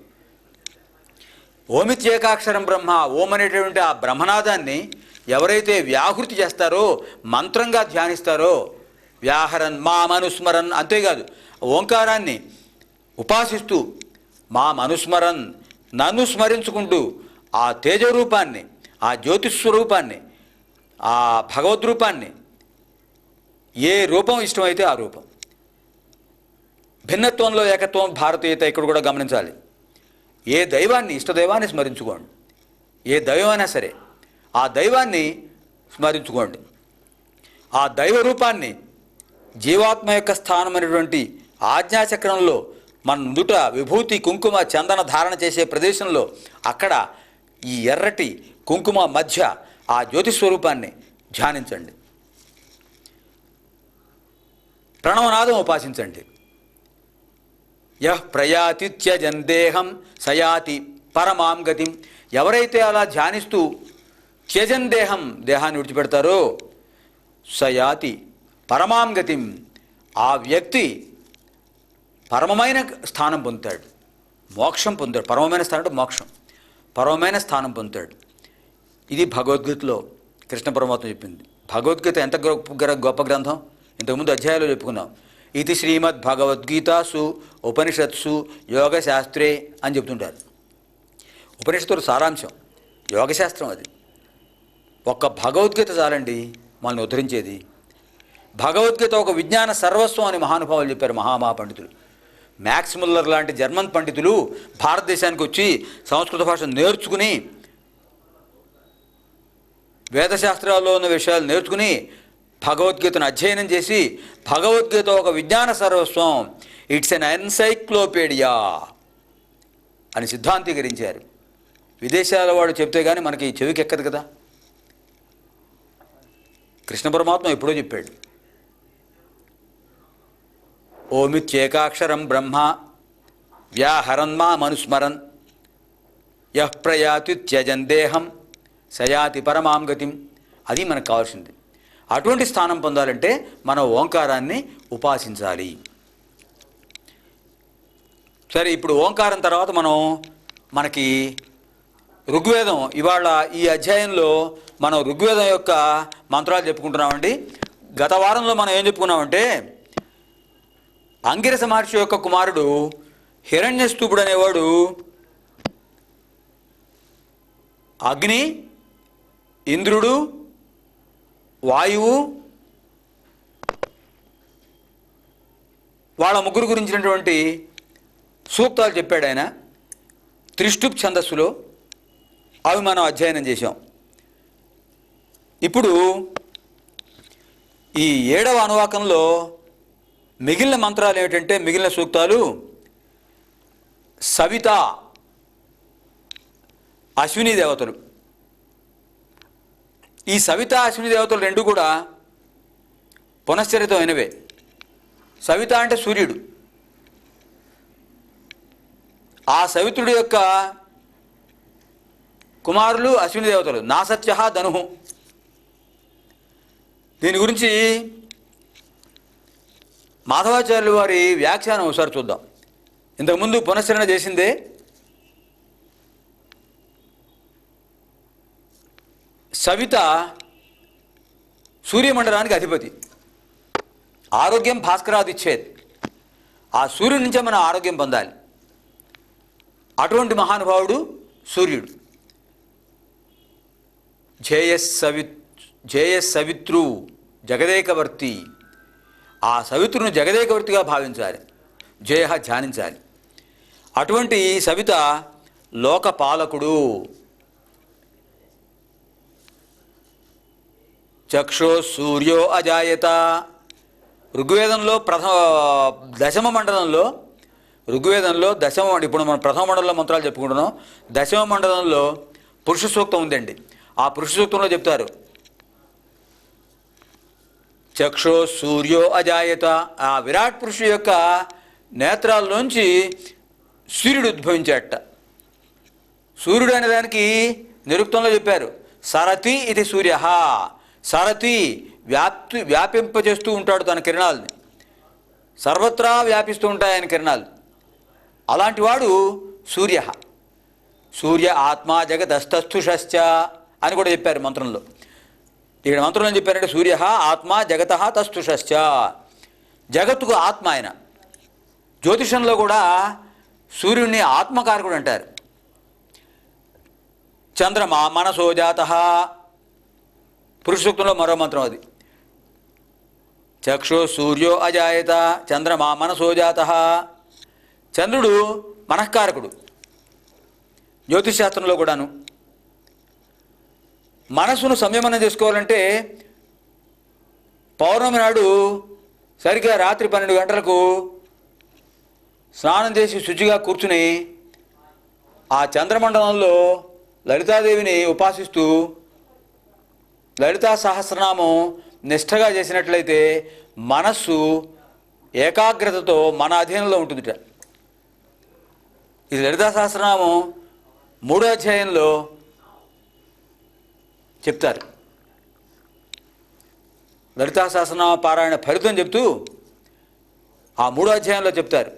ఓమిత్యేకాక్షరం బ్రహ్మ, ఓం అనేటటువంటి ఆ బ్రహ్మనాదాన్ని ఎవరైతే వ్యాహృతి చేస్తారో, మంత్రంగా ధ్యానిస్తారో, వ్యాహరన్ మా మనుస్మరన్. అంతేకాదు, ఓంకారాన్ని ఉపాసిస్తూ మా మనుస్మరన్, నన్ను స్మరించుకుంటూ ఆ తేజరూపాన్ని, ఆ జ్యోతిస్వరూపాన్ని, ఆ భగవద్రూపాన్ని, ఏ రూపం ఇష్టమైతే ఆ రూపం. భిన్నత్వంలో ఏకత్వం, భారతీయత ఇక్కడ కూడా గమనించాలి. ఏ దైవాన్ని, ఇష్టదైవాన్ని స్మరించుకోండి. ఏ దైవమైనా సరే ఆ దైవాన్ని స్మరించుకోండి. ఆ దైవ రూపాన్ని జీవాత్మ యొక్క స్థానమైనటువంటి ఆజ్ఞాచక్రంలో మన నుదుట విభూతి కుంకుమ చందన ధారణ చేసే ప్రదేశంలో, అక్కడ ఈ ఎర్రటి కుంకుమ మధ్య ఆ జ్యోతిస్వరూపాన్ని ధ్యానించండి. ప్రణవనాదం ఉపాసించండి. యః ప్రయాతి త్యజన్ దేహం సయాతి పరమాం గతిం. ఎవరైతే అలా ధ్యానిస్తూ త్యజన్ దేహం, దేహాన్ని విడిచిపెడతారో, సయాతి పరమాం గతిం, ఆ వ్యక్తి పరమమైన స్థానం పొందుతాడు, మోక్షం పొందుతాడు. పరమమైన స్థానం అంటే మోక్షం, పరమమైన స్థానం పొందుతాడు. ఇది భగవద్గీతలో కృష్ణ పరమాత్మ చెప్పింది. భగవద్గీత ఎంత గొప్ప గ్రంథం, ఇంతకుముందు అధ్యాయాలు చెప్పుకున్నాం. ఇది శ్రీమద్ భగవద్గీతాసు ఉపనిషత్సు యోగశాస్త్రే అని చెప్తుంటారు. ఉపనిషత్తుల సారాంశం యోగశాస్త్రం. అది ఒక్క భగవద్గీత చాలండి మనల్ని ఉద్ధరించేది. భగవద్గీత ఒక విజ్ఞాన సర్వస్వం అని మహానుభావులు చెప్పారు, మహామహాపండితులు. మ్యాక్స్ ముల్లర్ లాంటి జర్మన్ పండితులు భారతదేశానికి వచ్చి సంస్కృత భాష నేర్చుకుని, వేదశాస్త్రాల్లో ఉన్న విషయాలు నేర్చుకుని, భగవద్గీతను అధ్యయనం చేసి, భగవద్గీత ఒక విజ్ఞాన సర్వస్వం, ఇట్స్ ఎన్ ఎన్సైక్లోపీడియా అని సిద్ధాంతీకరించారు. విదేశాల వాడు చెప్తే కానీ మనకి చెవికి ఎక్కదు కదా. కృష్ణ పరమాత్మ ఎప్పుడో చెప్పాడు, ఓమిత్యేకాక్షరం బ్రహ్మ వ్యాహరన్మా మనుస్మరన్ యః ప్రయాతి త్యజన్ దేహం సయాతి పరమాం గతిం. అది మనకు కావాల్సింది. అటువంటి స్థానం పొందాలంటే మనం ఓంకారాన్ని ఉపాసించాలి. సరే, ఇప్పుడు ఓంకారం తర్వాత మనకి ఋగ్వేదం, ఇవాళ ఈ అధ్యాయంలో మనం ఋగ్వేదం యొక్క మంత్రాలు చెప్పుకుంటున్నామండి. గత వారంలో మనం ఏం చెప్పుకున్నామంటే, అంగిరస మహర్షి యొక్క కుమారుడు హిరణ్యస్తూపుడు అనేవాడు అగ్ని, ఇంద్రుడు, వాయువు వాళ్ళ ముగ్గురు గురించినటువంటి సూక్తాలు చెప్పాడు ఆయన త్రిష్టుప్ ఛందస్సులో. అవి మనం అధ్యయనం చేశాం. ఇప్పుడు ఈ 7వ అనువాకంలో మిగిలిన మంత్రాలు ఏమిటంటే, మిగిలిన సూక్తాలు సవిత, అశ్విని దేవతలు. ఈ సవిత అశ్విని దేవతలు రెండు కూడా పునశ్చరితమైనవే. సవిత అంటే సూర్యుడు. ఆ సవిత్రుడి యొక్క కుమారులు అశ్విని దేవతలు నాసత్య ధను. దీని గురించి మాధవాచార్యులు వారి వ్యాఖ్యానం ఒకసారి చూద్దాం. ఇంతకుముందు పునశ్చరణ చేసిందే. సవిత సూర్యమండలానికి అధిపతి. ఆరోగ్యం భాస్కరాదిచ్చేది. ఆ సూర్యుడి నుంచే మనం ఆరోగ్యం పొందాలి. అటువంటి మహానుభావుడు సూర్యుడు. జేయస్సవిత్రు జగదేకవర్తి. ఆ సవిత్రుని జగదేకవర్తిగా భావించాలి. జయ ధ్యానించాలి. అటువంటి సవిత లోకపాలకుడు. చక్షో సూర్యో అజాయత. ఋగ్వేదంలో దశమ మండలంలో, ఇప్పుడు మనం ప్రథమ మండలంలో మంత్రాలు చెప్పుకుంటున్నాం. దశమ మండలంలో పురుష సూక్తం ఉందండి. ఆ పురుష సూక్తంలో చెప్తారు, చక్షో సూర్యో అజాయత. ఆ విరాట్ పురుషు యొక్క నేత్రాల్లోంచి సూర్యుడు ఉద్భవించాడట. సూర్యుడు అనే దానికి నిరుక్తంలో చెప్పారు, సరతి ఇది సూర్య. సరతి వ్యాపింపజేస్తూ ఉంటాడు తన కిరణాలని. సర్వత్రా వ్యాపిస్తూ ఉంటాయి ఆయన కిరణాలు. అలాంటి వాడు సూర్య. సూర్య ఆత్మ జగదస్తస్థుషశ్చ అని కూడా చెప్పారు మంత్రంలో. ఇక్కడ మంత్రంలో ఏం చెప్పారంటే, సూర్య ఆత్మ జగత తస్థుషశ్చ. జగత్తుకు ఆత్మ ఆయన. జ్యోతిషంలో కూడా సూర్యుడిని ఆత్మకారకుడు అంటారు. చంద్రమా మనసోజాత. పురుష సూక్తంలో మరో మంత్రం అది. చక్షు సూర్యో అజాయత చంద్రమా మనసోజాత. చంద్రుడు మనఃకారకుడు జ్యోతిషశాస్త్రంలో కూడాను. మనసును సంయమనం చేసుకోవాలంటే పౌర్ణమి నాడు సరిగ్గా రాత్రి 12 గంటలకు స్నానం చేసి శుచిగా కూర్చుని ఆ చంద్రమండలంలో లలితాదేవిని ఉపాసిస్తూ లలితా సహస్రనామం నిష్ఠగా చేసినట్లయితే మనస్సు ఏకాగ్రతతో మన అధీనంలో ఉంటుందిట. ఇది లలితా సహస్రనామం 3వ అధ్యాయంలో చెప్తారు. లలితా సహస్రనామ పారాయణ ఫలితం చెప్తూ ఆ 3వ అధ్యాయంలో చెప్తారు,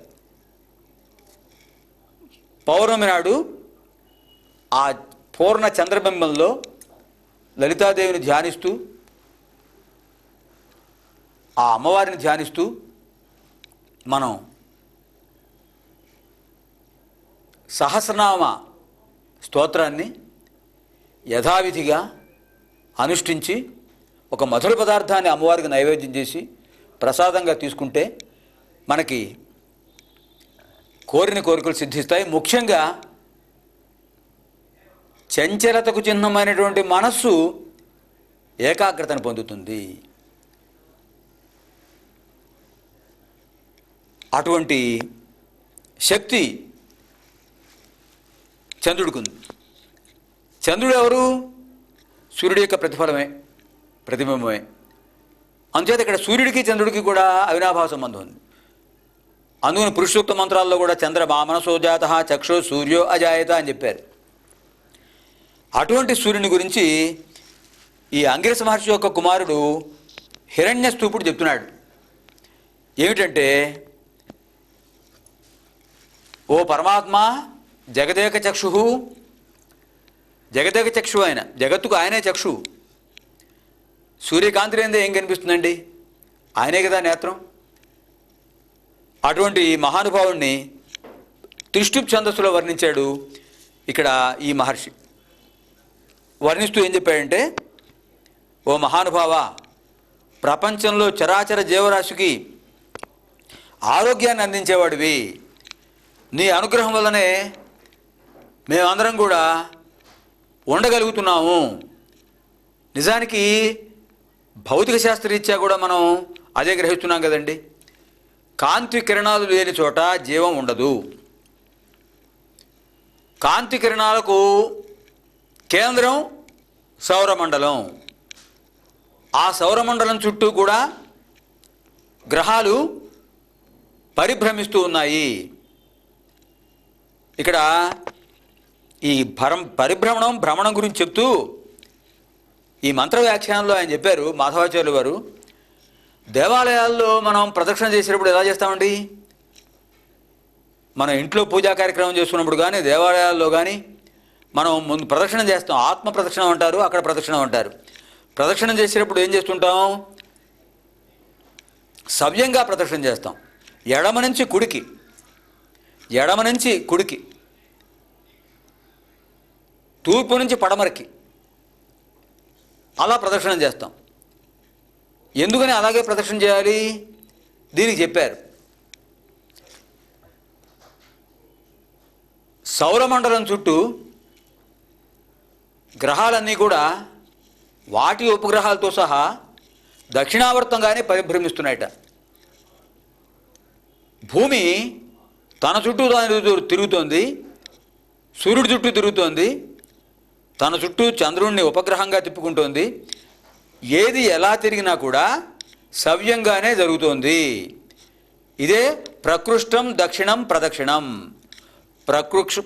పౌర్ణమి నాడు ఆ పూర్ణ చంద్రబింబంలో లలితాదేవిని ధ్యానిస్తూ, ఆ అమ్మవారిని ధ్యానిస్తూ మనం సహస్రనామ స్తోత్రాన్ని యథావిధిగా అనుష్ఠించి ఒక మధుర పదార్థాన్ని అమ్మవారికి నైవేద్యం చేసి ప్రసాదంగా తీసుకుంటే మనకి కోరిన కోరికలు సిద్ధిస్తాయి. ముఖ్యంగా చంచలతకు చిహ్నమైనటువంటి మనస్సు ఏకాగ్రతను పొందుతుంది. అటువంటి శక్తి చంద్రుడికి ఉంది. చంద్రుడు ఎవరు? సూర్యుడి యొక్క ప్రతిబింబమే. అందుచేత ఇక్కడ సూర్యుడికి చంద్రుడికి కూడా అవినాభావ సంబంధం ఉంది. అందుకని పురుషోక్త మంత్రాల్లో కూడా చంద్రమా మనసోజాత చక్షు సూర్యో అజాయత అని చెప్పారు. అటువంటి సూర్యుని గురించి ఈ అంగిరస మహర్షి యొక్క కుమారుడు హిరణ్యస్తూపుడు చెప్తున్నాడు ఏమిటంటే, ఓ పరమాత్మ, జగదేక చక్షు, జగదేక చక్షు ఆయన, జగత్తుకు ఆయనే చక్షు. సూర్యకాంతి లేనిదే ఏం కనిపిస్తుందండి? ఆయనే కదా నేత్రం. అటువంటి మహానుభావుణ్ణి త్రిష్టుప్ ఛందస్సులో వర్ణించాడు ఇక్కడ ఈ మహర్షి. వర్ణిస్తూ ఏం చెప్పాడంటే, ఓ మహానుభావ, ప్రపంచంలో చరాచర జీవరాశికి ఆరోగ్యాన్ని అందించేవాడివి. నీ అనుగ్రహం వల్లనే మేమందరం కూడా ఉండగలుగుతున్నాము. నిజానికి భౌతిక శాస్త్రరీత్యా కూడా మనం అదే గ్రహిస్తున్నాం కదండి. కాంతి కిరణాలు లేని చోట జీవం ఉండదు. కాంతి కిరణాలకు కేంద్రం సౌరమండలం. ఆ సౌరమండలం చుట్టూ కూడా గ్రహాలు పరిభ్రమిస్తూ ఉన్నాయి. ఇక్కడ ఈ భ్రమణం గురించి చెప్తూ ఈ మంత్ర వ్యాఖ్యానంలో ఆయన చెప్పారు, మాధవాచార్యులు వారు, దేవాలయాల్లో మనం ప్రదక్షిణ చేసేటప్పుడు ఎలా చేస్తామండి? మనం ఇంట్లో పూజా కార్యక్రమం చేసుకున్నప్పుడు కానీ దేవాలయాల్లో కానీ మనం ముందు ప్రదక్షిణం చేస్తాం. ఆత్మ ప్రదక్షిణం అంటారు, అక్కడ ప్రదక్షిణం అంటారు. ప్రదక్షిణం చేసేటప్పుడు ఏం చేస్తుంటాం? సవ్యంగా ప్రదక్షిణ చేస్తాం. ఎడమ నుంచి కుడికి, తూర్పు నుంచి పడమరకి అలా ప్రదక్షిణం చేస్తాం. ఎందుకని అలాగే ప్రదక్షిణ చేయాలి? దీనికి చెప్పారు, సౌరమండలం చుట్టూ గ్రహాలన్నీ కూడా వాటి ఉపగ్రహాలతో సహా దక్షిణావర్తంగానే పరిభ్రమిస్తున్నాయట. భూమి తన చుట్టూ తాను తిరుగుతోంది, సూర్యుడి చుట్టూ తిరుగుతోంది, తన చుట్టూ చంద్రుణ్ణి ఉపగ్రహంగా తిప్పుకుంటోంది. ఏది ఎలా తిరిగినా కూడా సవ్యంగానే జరుగుతోంది. ఇదే ప్రకృష్టం దక్షిణం ప్రదక్షిణం.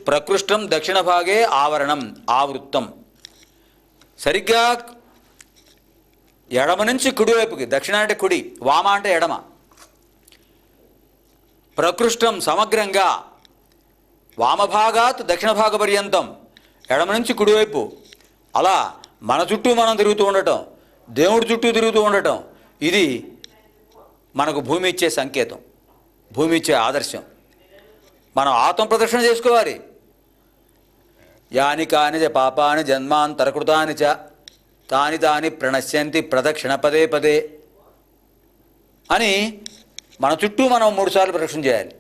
ప్రకృష్టం దక్షిణ భాగే ఆవరణం, ఆవృత్తం. సరిగ్గా ఎడమ నుంచి కుడివైపుకి, దక్షిణ అంటే కుడి, వామ అంటే ఎడమ. ప్రకృష్టం సమగ్రంగా, వామభాగాత్ దక్షిణ భాగ పర్యంతం, ఎడమ నుంచి కుడివైపు. అలా మన చుట్టూ మనం తిరుగుతూ ఉండటం, దేవుడి చుట్టూ తిరుగుతూ ఉండటం, ఇది మనకు భూమి ఇచ్చే సంకేతం, భూమి ఇచ్చే ఆదర్శం. మనం ఆత్మ ప్రదక్షిణ చేసుకోవాలి. యాని కాని చ పాపాని జన్మాంతరకృతాని చ తాని తాని ప్రణశ్యంతి ప్రదక్షిణ పదే పదే అని మన చుట్టూ మనం 3 సార్లు ప్రదక్షిణ చేయాలి.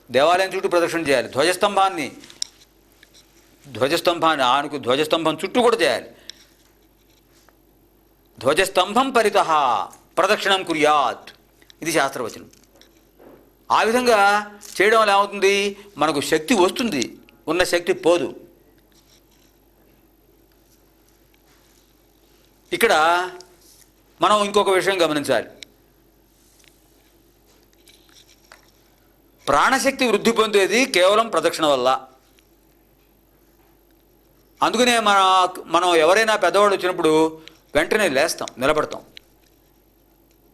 దేవాలయం చుట్టూ ప్రదక్షిణ చేయాలి. ధ్వజస్తంభం చుట్టూ కూడా చేయాలి. ధ్వజస్తంభం పరితః ప్రదక్షిణం కుర్యాత్, ఇది శాస్త్రవచనం. ఆ విధంగా చేయడం వల్ల ఏమవుతుంది? మనకు శక్తి వస్తుంది, ఉన్న శక్తి పోదు. ఇక్కడ మనం ఇంకొక విషయం గమనించాలి. ప్రాణశక్తి వృద్ధి పొందేది కేవలం ప్రదక్షిణ వల్ల. అందుకనే మనం ఎవరైనా పెద్దవాళ్ళు వచ్చినప్పుడు వెంటనే లేస్తాం, నిలబడతాం,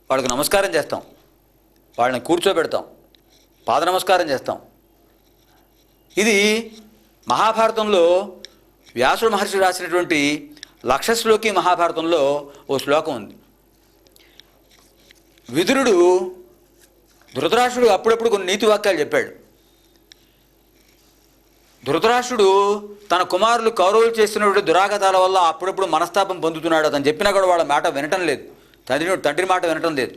వాళ్ళకి నమస్కారం చేస్తాం, వాళ్ళని కూర్చోబెడతాం, పాద నమస్కారం చేస్తాం. ఇది మహాభారతంలో వ్యాసుడు మహర్షి రాసినటువంటి లక్షశ్లోకి మహాభారతంలో ఓ శ్లోకం ఉంది. విదురుడు ధృతరాష్ట్రుడు అప్పుడప్పుడు కొన్ని నీతి వాక్యాలు చెప్పాడు. ధృతరాష్ట్రుడు తన కుమారులు కౌరవులు చేస్తున్నటువంటి దురాగతాల వల్ల అప్పుడప్పుడు మనస్తాపం పొందుతున్నాడు. అతను చెప్పినా కూడా వాళ్ళ మాట వినటం లేదు, తండ్రి మాట వినటం లేదు.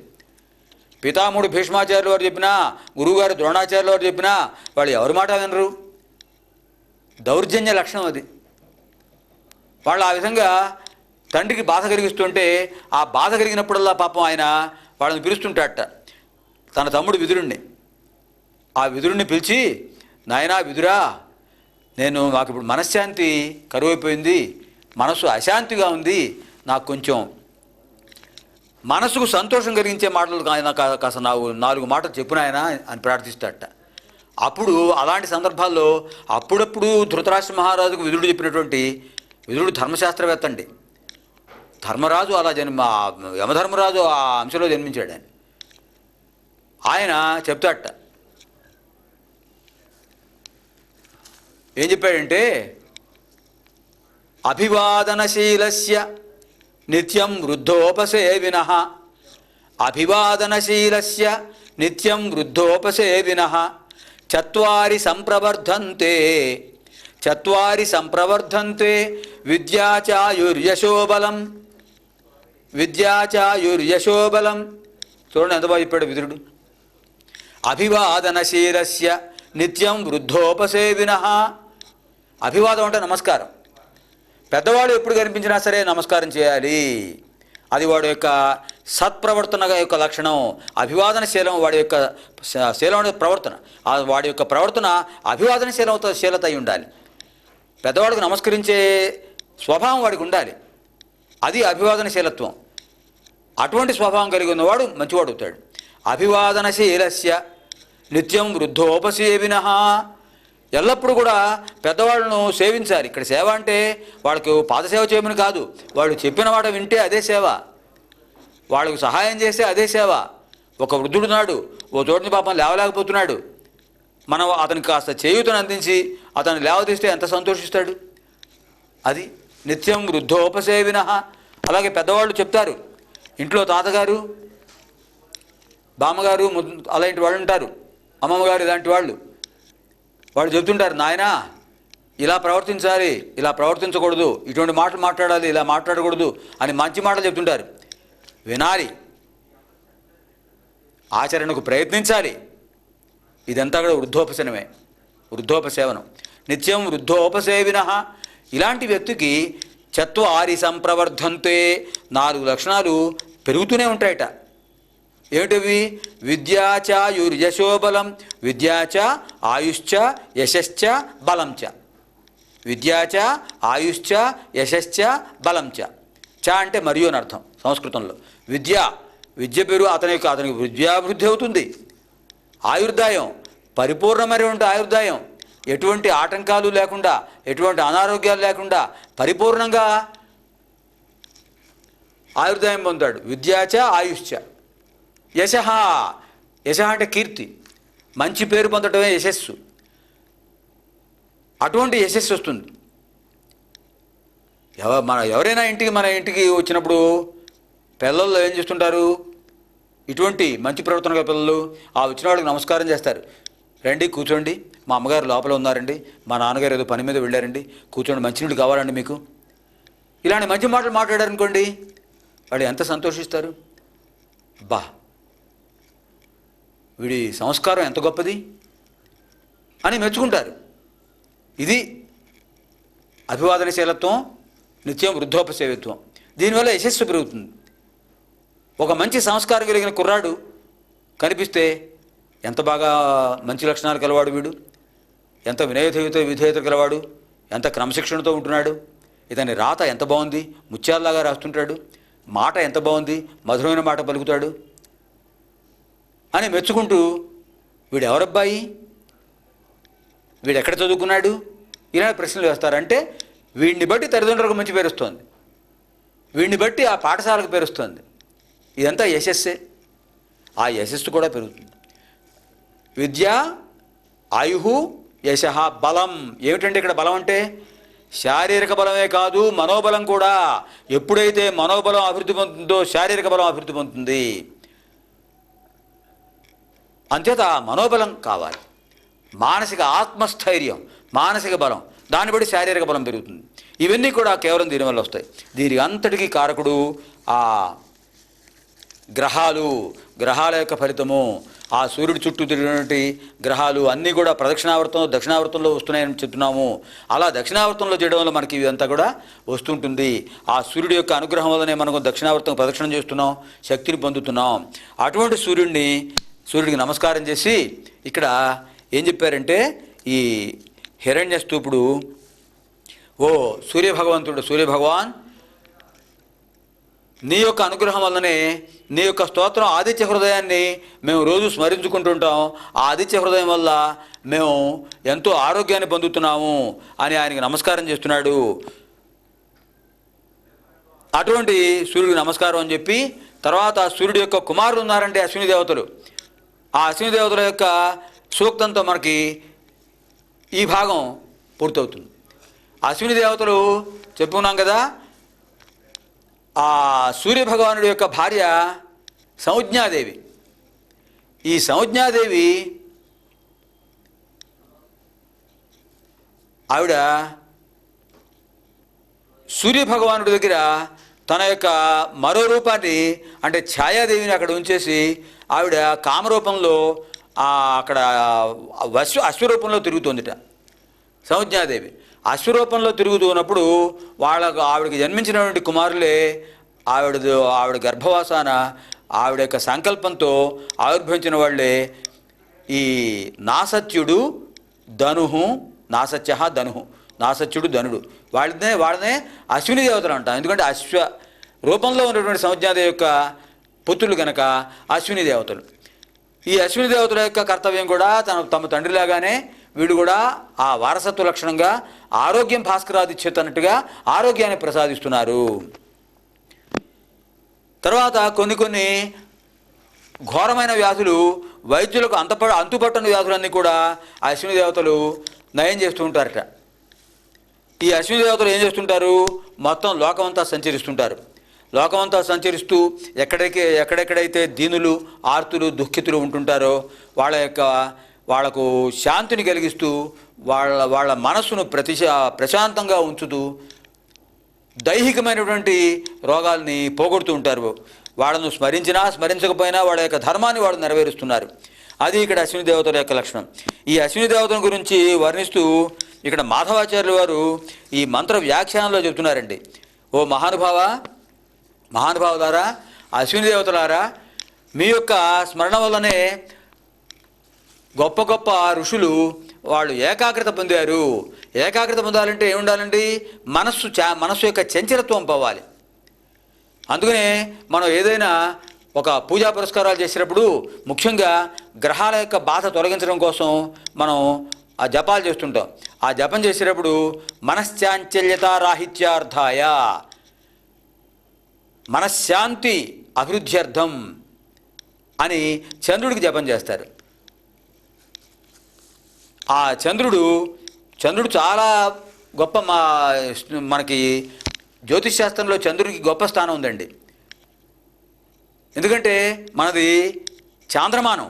పితామహుడు భీష్మాచార్యులు వారు చెప్పినా, గురువుగారు ద్రోణాచార్యులు వారు చెప్పినా వాళ్ళు ఎవరి మాట వినరు. దౌర్జన్య లక్షణం అది. వాళ్ళు ఆ విధంగా తండ్రికి బాధ కలిగిస్తుంటే ఆ బాధ కలిగినప్పుడల్లా పాపం ఆయన వాళ్ళని పిలుస్తుంటాడట, తన తమ్ముడు విదురుణ్ణి. ఆ విదురుణ్ణి పిలిచి, నాయనా విదురా, మాకు ఇప్పుడు మనశ్శాంతి కరువైపోయింది, మనసు అశాంతిగా ఉంది, నాకు కొంచెం మనసుకు సంతోషం కలిగించే మాటలు కాస్త 4 మాటలు చెప్పునాయన అని ప్రార్థిస్తాడట. అప్పుడు అలాంటి సందర్భాల్లో అప్పుడప్పుడు ధృతరాష్ట్ర మహారాజుకు విదురుడు చెప్పినటువంటి, విదురుడు ధర్మశాస్త్రవేత్త అండి, ధర్మరాజు అలా యమధర్మరాజు ఆ అంశంలో జన్మించాడు. ఆయన చెప్తాడట, ఏం చెప్పాడంటే, అభివాదనశీలస్య నిత్యం వృద్ధోపసేవినః, అభివాదనశీలస్య నిత్యం వృద్ధోపసేవినః చత్వారి సంప్రవర్ధంతే, చత్వారి సంప్రవర్ధంతే విద్యాచాయుర్యశోబలం, విద్యాచాయుర్యశోబలం. చూడండి ఎంత బాగా చెప్పాడు విదురుడు. అభివాదనశీలస్య నిత్యం వృద్ధోపసేవినః. అభివాదం అంటే నమస్కారం. పెద్దవాడు ఎప్పుడు కనిపించినా సరే నమస్కారం చేయాలి. అది వాడి యొక్క సత్ప్రవర్తన యొక్క లక్షణం. అభివాదనశీలం వాడి యొక్క శీలం ప్రవర్తన, వాడి యొక్క ప్రవర్తన శీలత అయి ఉండాలి. పెద్దవాడికి నమస్కరించే స్వభావం వాడికి ఉండాలి. అది అభివాదనశీలత్వం. అటువంటి స్వభావం కలిగి ఉన్నవాడు మంచివాడు అవుతాడు. అభివాదనశీలస్య నిత్యం వృద్ధోపసేవినః. ఎల్లప్పుడూ కూడా పెద్దవాళ్ళను సేవించాలి. ఇక్కడ సేవ అంటే వాళ్ళకు పాదసేవ చేయమని కాదు, వాళ్ళు చెప్పిన మాట వింటే అదే సేవ, వాళ్ళకు సహాయం చేస్తే అదే సేవ. ఒక వృద్ధుడు నాడు ఓ చోటుని పాపం లేవలేకపోతున్నాడు, మనం అతనికి కాస్త చేయూతను అందించి అతను లేవదీస్తే ఎంత సంతోషిస్తాడు. అది నిత్యం వృద్ధోపసేవినః. అలాగే పెద్దవాళ్ళు చెప్తారు, ఇంట్లో తాతగారు, బామ్మగారు అలాంటి వాళ్ళు ఉంటారు, అమ్మమ్మగారు ఇలాంటి వాళ్ళు చెప్తుంటారు, నాయనా ఇలా ప్రవర్తించాలి, ఇలా ప్రవర్తించకూడదు, ఇటువంటి మాటలు మాట్లాడాలి, ఇలా మాట్లాడకూడదు అని మంచి మాటలు చెప్తుంటారు. వినాలి, ఆచరణకు ప్రయత్నించాలి. ఇదంతా కూడా వృద్ధోపశనమే, వృద్ధోపసేవనం. నిత్యం వృద్ధోపసేవినః. ఇలాంటి వ్యక్తికి చత్వారి సంప్రవర్ధంతే, 4 లక్షణాలు పెరుగుతూనే ఉంటాయట. ఏమిటవి? విద్యాచాయుర్యశోబలం, విద్యాచ ఆయుశ్చ యశశ్చ బలంచ, విద్యాచ ఆయుశ్చ యశశ్చ బలంచ. చ అంటే మరియు అని అర్థం సంస్కృతంలో. విద్య పేరు అతనికి విద్యాభివృద్ధి అవుతుంది. ఆయుర్దాయం పరిపూర్ణమైనటువంటి ఆయుర్దాయం, ఎటువంటి ఆటంకాలు లేకుండా, ఎటువంటి అనారోగ్యాలు లేకుండా పరిపూర్ణంగా ఆయుర్దాయం పొందాడు. విద్యాచ ఆయుశ్చ. యశః అంటే కీర్తి, మంచి పేరు పొందటమే యశస్సు. అటువంటి యశస్సు వస్తుంది. ఎవరైనా మన ఇంటికి వచ్చినప్పుడు పిల్లలు ఏం చేస్తుంటారు? ఇటువంటి మంచి ప్రవర్తన గల పిల్లలు ఆ వచ్చిన వాడికి నమస్కారం చేస్తారు. రండి కూర్చోండి, మా అమ్మగారు లోపల ఉన్నారండి, మా నాన్నగారు ఏదో పని మీద వెళ్ళారండి, కూర్చోండి, మంచినీళ్ళు కావాలండి మీకు. ఇలాంటి మంచి మాటలు మాట్లాడారనుకోండి, వాళ్ళు ఎంత సంతోషిస్తారు. బా, వీడి సంస్కారం ఎంత గొప్పది అని మెచ్చుకుంటారు. ఇది అభివాదనశీలత్వం, నిత్యం వృద్ధోపసేవిత్వం. దీనివల్ల యశస్సు పెరుగుతుంది. ఒక మంచి సంస్కారం కలిగిన కుర్రాడు కనిపిస్తే ఎంత బాగా మంచి లక్షణాలు కలవాడు వీడు, ఎంత విధేయత గలవాడు, ఎంత క్రమశిక్షణతో ఉంటున్నాడు, ఇతని రాత ఎంత బాగుంది, ముత్యాల్లాగా రాస్తుంటాడు, మాట ఎంత బాగుంది, మధురమైన మాట పలుకుతాడు అని మెచ్చుకుంటూ, వీడు ఎవరబ్బాయి, వీడు ఎక్కడ చదువుకున్నాడు, ఇలాంటి ప్రశ్నలు వేస్తారంటే వీడిని బట్టి తల్లిదండ్రులకు మంచి పేరు వస్తుంది, వీడిని బట్టి ఆ పాఠశాలకు పేరు వస్తుంది. ఇదంతా యశస్సే. ఆ యశస్సు కూడా పెరుగుతుంది. విద్య ఆయుహు యశః బలం. ఏమిటంటే ఇక్కడ బలం అంటే శారీరక బలమే కాదు, మనోబలం కూడా. ఎప్పుడైతే మనోబలం అభివృద్ధి పొందుతుందో శారీరక బలం అభివృద్ధి పొందుతుంది. అంచేత మనోబలం కావాలి, మానసిక ఆత్మస్థైర్యం, మానసిక బలం, దాన్ని బట్టి శారీరక బలం పెరుగుతుంది. ఇవన్నీ కూడా కేవలం దీనివల్ల వస్తాయి. దీనికి అంతటికీ కారకుడు ఆ గ్రహాల యొక్క ఫలితము. ఆ సూర్యుడి చుట్టూ తిరిగినటువంటి గ్రహాలు అన్నీ కూడా ప్రదక్షిణావర్తం దక్షిణావర్తంలో వస్తున్నాయని చెప్తున్నాము. అలా దక్షిణావర్తంలో చేయడం వల్ల మనకి ఇదంతా కూడా వస్తుంటుంది. ఆ సూర్యుడి యొక్క అనుగ్రహం వల్లనే మనకు దక్షిణావర్తం ప్రదక్షిణం చేస్తున్నాం, శక్తిని పొందుతున్నాం. అటువంటి సూర్యుడికి నమస్కారం చేసి ఇక్కడ ఏం చెప్పారంటే, ఈ నీ యొక్క అనుగ్రహం వల్లనే నీ యొక్క స్తోత్రం ఆదిత్య హృదయాన్ని మేము రోజు స్మరించుకుంటుంటాం. ఆ ఆదిత్య హృదయం వల్ల మేము ఎంతో ఆరోగ్యాన్ని పొందుతున్నాము అని ఆయనకి నమస్కారం చేస్తున్నాడు. అటువంటి సూర్యుడికి నమస్కారం అని చెప్పి తర్వాత సూర్యుడి యొక్క కుమారులు ఉన్నారంటే అశ్విని దేవతలు. ఆ అశ్విని దేవతల యొక్క సూక్తంతో మనకి ఈ భాగం పూర్తవుతుంది. అశ్విని దేవతలు చెప్పుకున్నాం కదా. ఆ సూర్యభగవానుడి యొక్క భార్య సంజ్ఞాదేవి. ఈ సంజ్ఞాదేవి ఆవిడ సూర్యభగవానుడి దగ్గర తన యొక్క మరో రూపాన్ని అంటే ఛాయాదేవిని అక్కడ ఉంచేసి ఆవిడ కామరూపంలో అక్కడ అశ్వరూపంలో తిరుగుతుందిట. సంజ్ఞాదేవి అశ్వరూపంలో తిరుగుతున్నప్పుడు ఆవిడకి జన్మించినటువంటి కుమారులే ఆవిడ గర్భవాసాన ఆవిడ యొక్క సంకల్పంతో ఆవిర్భవించిన వాళ్ళే ఈ నాసత్యుడు ధనుహు, నాసత్య ధనుహు, నాసత్యుడు ధనుడు. వాళ్ళనే అశ్విని దేవతలు అంటాం. ఎందుకంటే అశ్వ రూపంలో ఉన్నటువంటి సంజ్ఞాదేవి యొక్క పుత్రులు కనుక అశ్విని దేవతలు. ఈ అశ్విని దేవతల యొక్క కర్తవ్యం కూడా తమ తండ్రిలాగానే వీడు కూడా ఆ వారసత్వ లక్షణంగా ఆరోగ్యం భాస్కరాదిచ్చేత అన్నట్టుగా ఆరోగ్యాన్ని ప్రసాదిస్తున్నారు. తర్వాత కొన్ని ఘోరమైన వ్యాధులు, వైద్యులకు అంతుపట్టని వ్యాధులన్నీ కూడా అశ్విని దేవతలు నయం చేస్తూ ఉంటారట. ఈ అశ్విని దేవతలు ఏం చేస్తుంటారు? మొత్తం లోకమంతా సంచరిస్తుంటారు. లోకమంతా సంచరిస్తూ ఎక్కడెక్కడైతే దీనులు, ఆర్తులు, దుఃఖితులు ఉంటుంటారో వాళ్లకు శాంతిని కలిగిస్తూ వాళ్ళ మనస్సును ప్రశాంతంగా ఉంచుతూ దైహికమైనటువంటి రోగాల్ని పోగొడుతూ ఉంటారు. వాళ్ళను స్మరించకపోయినా వాళ్ళ యొక్క ధర్మాన్ని వాళ్ళు నెరవేరుస్తున్నారు. అది ఇక్కడ అశ్విని దేవతల యొక్క లక్షణం. ఈ అశ్విని దేవతల గురించి వర్ణిస్తూ ఇక్కడ మాధవాచార్యుల వారు ఈ మంత్ర వ్యాఖ్యానంలో చెబుతున్నారండి. ఓ మహానుభావులారా, అశ్విని దేవతలారా, మీ యొక్క స్మరణ వల్లనే గొప్ప గొప్ప ఋషులు వాళ్ళు ఏకాగ్రత పొందారు. ఏకాగ్రత పొందాలంటే ఏముండాలండి? మనస్సు యొక్క చంచలత్వం పోవాలి. అందుకనే మనం ఏదైనా ఒక పూజా పురస్కారాలు చేసేటప్పుడు ముఖ్యంగా గ్రహాల యొక్క బాధ తొలగించడం కోసం మనం ఆ జపాలు చేస్తుంటాం. ఆ జపం చేసేటప్పుడు మనశ్చాంచల్యత రాహిత్యార్థాయ, మనశ్శాంతి అభివృద్ధ్యర్థం అని చంద్రుడికి జపం చేస్తారు. ఆ చంద్రుడు చాలా గొప్ప మనకి జ్యోతిష్ శాస్త్రంలో చంద్రుడికి గొప్ప స్థానం ఉందండి. ఎందుకంటే మనది చాంద్రమానం.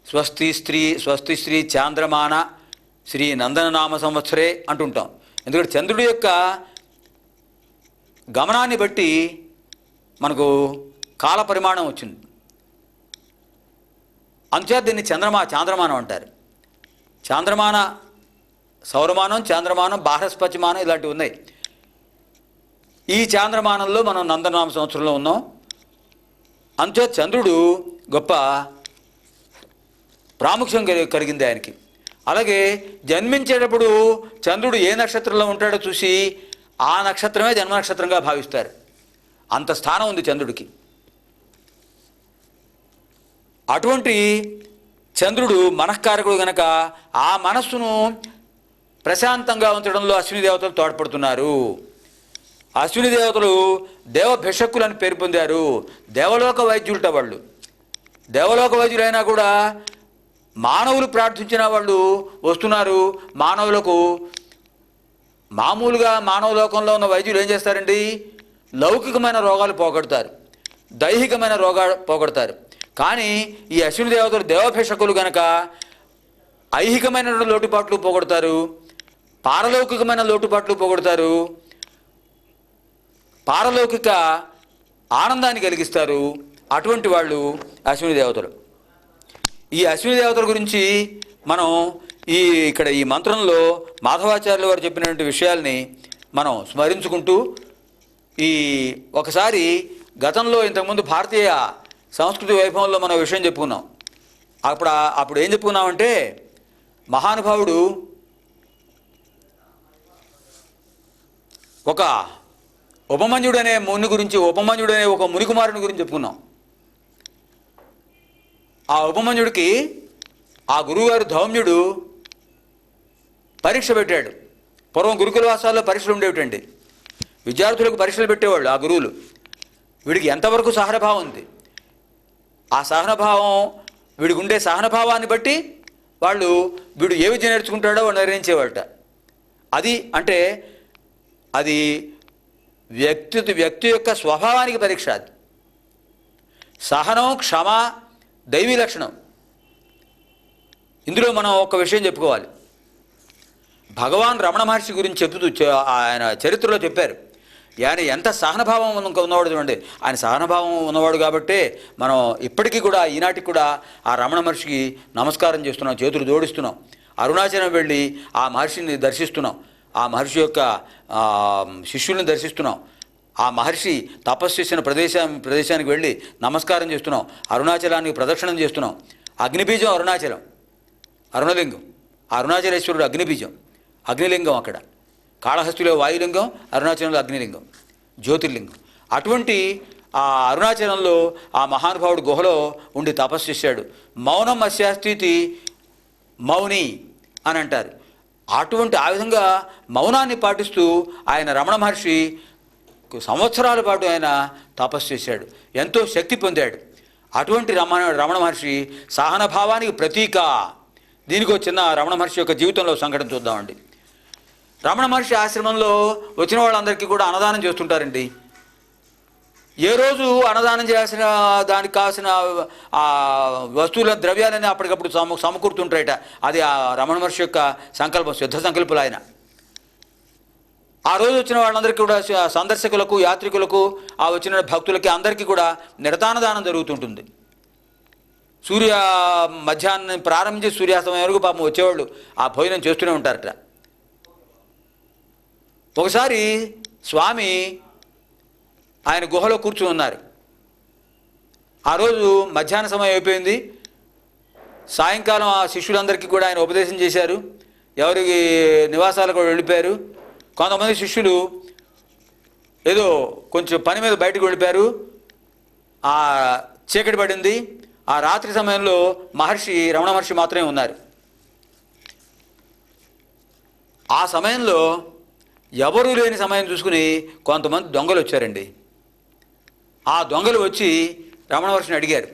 స్వస్తి శ్రీ చాంద్రమాన శ్రీ నందననామ సంవత్సరే అంటుంటాం. ఎందుకంటే చంద్రుడి యొక్క గమనాన్ని బట్టి మనకు కాల పరిమాణం వచ్చింది. అందుచేత దీన్ని చాంద్రమానం అంటారు. చాంద్రమాన, సౌరమానం, చాంద్రమానం, బాహ్రస్పతిమానం ఇలాంటివి ఉన్నాయి. ఈ చాంద్రమానంలో మనం నందననామ సంవత్సరంలో ఉన్నాం. అందుచేత చంద్రుడు గొప్ప ప్రాముఖ్యం కలిగింది ఆయనకి. అలాగే జన్మించేటప్పుడు చంద్రుడు ఏ నక్షత్రంలో ఉంటాడో చూసి ఆ నక్షత్రమే జన్మ నక్షత్రంగా భావిస్తారు. అంత స్థానం ఉంది చంద్రుడికి. అటువంటి చంద్రుడు మనఃకారకుడు గనక ఆ మనస్సును ప్రశాంతంగా ఉంచడంలో అశ్విని దేవతలు తోడ్పడుతున్నారు. అశ్విని దేవతలు దేవభిషక్కులు అని పేరు పొందారు. దేవలోక వైద్యులట వాళ్ళు. దేవలోక వైద్యులైనా కూడా మానవులు ప్రార్థించిన వాళ్ళు వస్తున్నారు. మానవులకు మామూలుగా మానవ లోకంలో ఉన్న వైద్యులు ఏం చేస్తారండి? లౌకికమైన రోగాలు పోగొడతారు, దైహికమైన రోగాలు పోగొడతారు. కానీ ఈ అశ్విని దేవతలు దేవభిషకులు గనక ఐహికమైన లోటుపాట్లు పోగొడతారు, పారలౌకికమైన లోటుపాట్లు పోగొడతారు, పారలౌకిక ఆనందాన్ని కలిగిస్తారు. అటువంటి వాళ్ళు అశ్విని దేవతలు. ఈ అశ్విని దేవతల గురించి మనం ఇక్కడ ఈ మంత్రంలో మాధవాచార్యుల వారు చెప్పినటువంటి విషయాల్ని మనం స్మరించుకుంటూ ఒకసారి గతంలో ఇంతకుముందు భారతీయ సంస్కృతి వైభవంలో మనం విషయం చెప్పుకున్నాం. అప్పుడు ఏం చెప్పుకున్నామంటే ఉపమన్యుడు అనే ముని గురించి, ఉపమన్యుడు అనే ఒక మునికుమారుని గురించి చెప్పుకున్నాం. ఆ ఉపమన్యుడికి ఆ గురువుగారు ధౌమ్యుడు పరీక్ష పెట్టాడు. పూర్వం గురుకుల వాసాల్లో పరీక్షలు ఉండేవిటండి. విద్యార్థులకు పరీక్షలు పెట్టేవాళ్ళు ఆ గురువులు. వీడికి ఎంతవరకు సహనభావం ఉంది, ఆ సహనభావం, వీడికి ఉండే సహనభావాన్ని బట్టి వాళ్ళు వీడు ఏ విద్య నేర్చుకుంటాడో వాడు నిర్ణయించేవాళ్ళట. అది అంటే అది వ్యక్తి యొక్క స్వభావానికి పరీక్ష. అది సహనం, క్షమ దైవీ లక్షణం. ఇందులో మనం ఒక విషయం చెప్పుకోవాలి. భగవాన్ రమణ మహర్షి గురించి చెబుతూ ఆయన చరిత్రలో చెప్పారు. ఆయన ఎంత సహనభావం ఉన్నవాడు చూడండి. ఆయన సహనభావం ఉన్నవాడు కాబట్టే మనం ఇప్పటికీ కూడా, ఈనాటికి కూడా ఆ రమణ మహర్షికి నమస్కారం చేస్తున్నాం, చేతులు జోడిస్తున్నాం. అరుణాచలం వెళ్ళి ఆ మహర్షిని దర్శిస్తున్నాం, ఆ మహర్షి యొక్క శిష్యుల్ని దర్శిస్తున్నాం, ఆ మహర్షి తపస్సు చేసిన ప్రదేశానికి వెళ్ళి నమస్కారం చేస్తున్నాం, అరుణాచలానికి ప్రదక్షిణం చేస్తున్నాం. అగ్నిబీజం అరుణాచలం, అరుణలింగం, అరుణాచలేశ్వరుడు అగ్నిబీజం, అగ్నిలింగం. అక్కడ కాళహస్తిలో వాయులింగం, అరుణాచలంలో అగ్నిలింగం, జ్యోతిర్లింగం. అటువంటి ఆ అరుణాచలంలో ఆ మహానుభావుడు గుహలో ఉండి తపస్సు చేశాడు. మౌనం అస్యాస్థితి మౌని అని అంటారు. అటువంటి ఆ విధంగా మౌనాన్ని పాటిస్తూ ఆయన రమణ మహర్షి సంవత్సరాల పాటు ఆయన తపస్సు చేశాడు, ఎంతో శక్తి పొందాడు. అటువంటి రమణ మహర్షి సహనభావానికి ప్రతీక. దీనికి ఒక చిన్న రమణ మహర్షి యొక్క జీవితంలో సంఘటన చూద్దామండి. రమణ మహర్షి ఆశ్రమంలో వచ్చిన వాళ్ళందరికీ కూడా అన్నదానం చేస్తుంటారండి. ఏ రోజు అన్నదానం చేయాల్సిన దానికి కావాల్సిన ఆ వస్తువుల ద్రవ్యాలని అప్పటికప్పుడు సమకూరుతుంటాయట. అది ఆ రమణ మహర్షి యొక్క సంకల్పం, సిద్ధ సంకల్పులు. ఆయన ఆ రోజు వచ్చిన వాళ్ళందరికీ కూడా, సందర్శకులకు, యాత్రికులకు, ఆ వచ్చిన భక్తులకి అందరికీ కూడా నిరతానదానం జరుగుతుంటుంది. మధ్యాహ్నం ప్రారంభించి సూర్యాస్తమయం వరకు పాపం వచ్చేవాళ్ళు ఆ భోజనం చేస్తూనే ఉంటారట. ఒకసారి స్వామి ఆయన గుహలో కూర్చుని ఉన్నారు. ఆ రోజు మధ్యాహ్న సమయం అయిపోయింది. సాయంకాలం ఆ శిష్యులందరికీ కూడా ఆయన ఉపదేశం చేశారు. ఎవరికి నివాసాలకు కూడా వెళ్ళిపోయారు. కొంతమంది శిష్యులు ఏదో కొంచెం పని మీద బయటకు వెళ్ళిపోయారు. ఆ చీకటి పడింది. ఆ రాత్రి సమయంలో రమణ మహర్షి మాత్రమే ఉన్నారు. ఆ సమయంలో ఎవరూ లేని సమయం చూసుకుని కొంతమంది దొంగలు వచ్చారండి. ఆ దొంగలు వచ్చి రమణ మహర్షిని అడిగారు.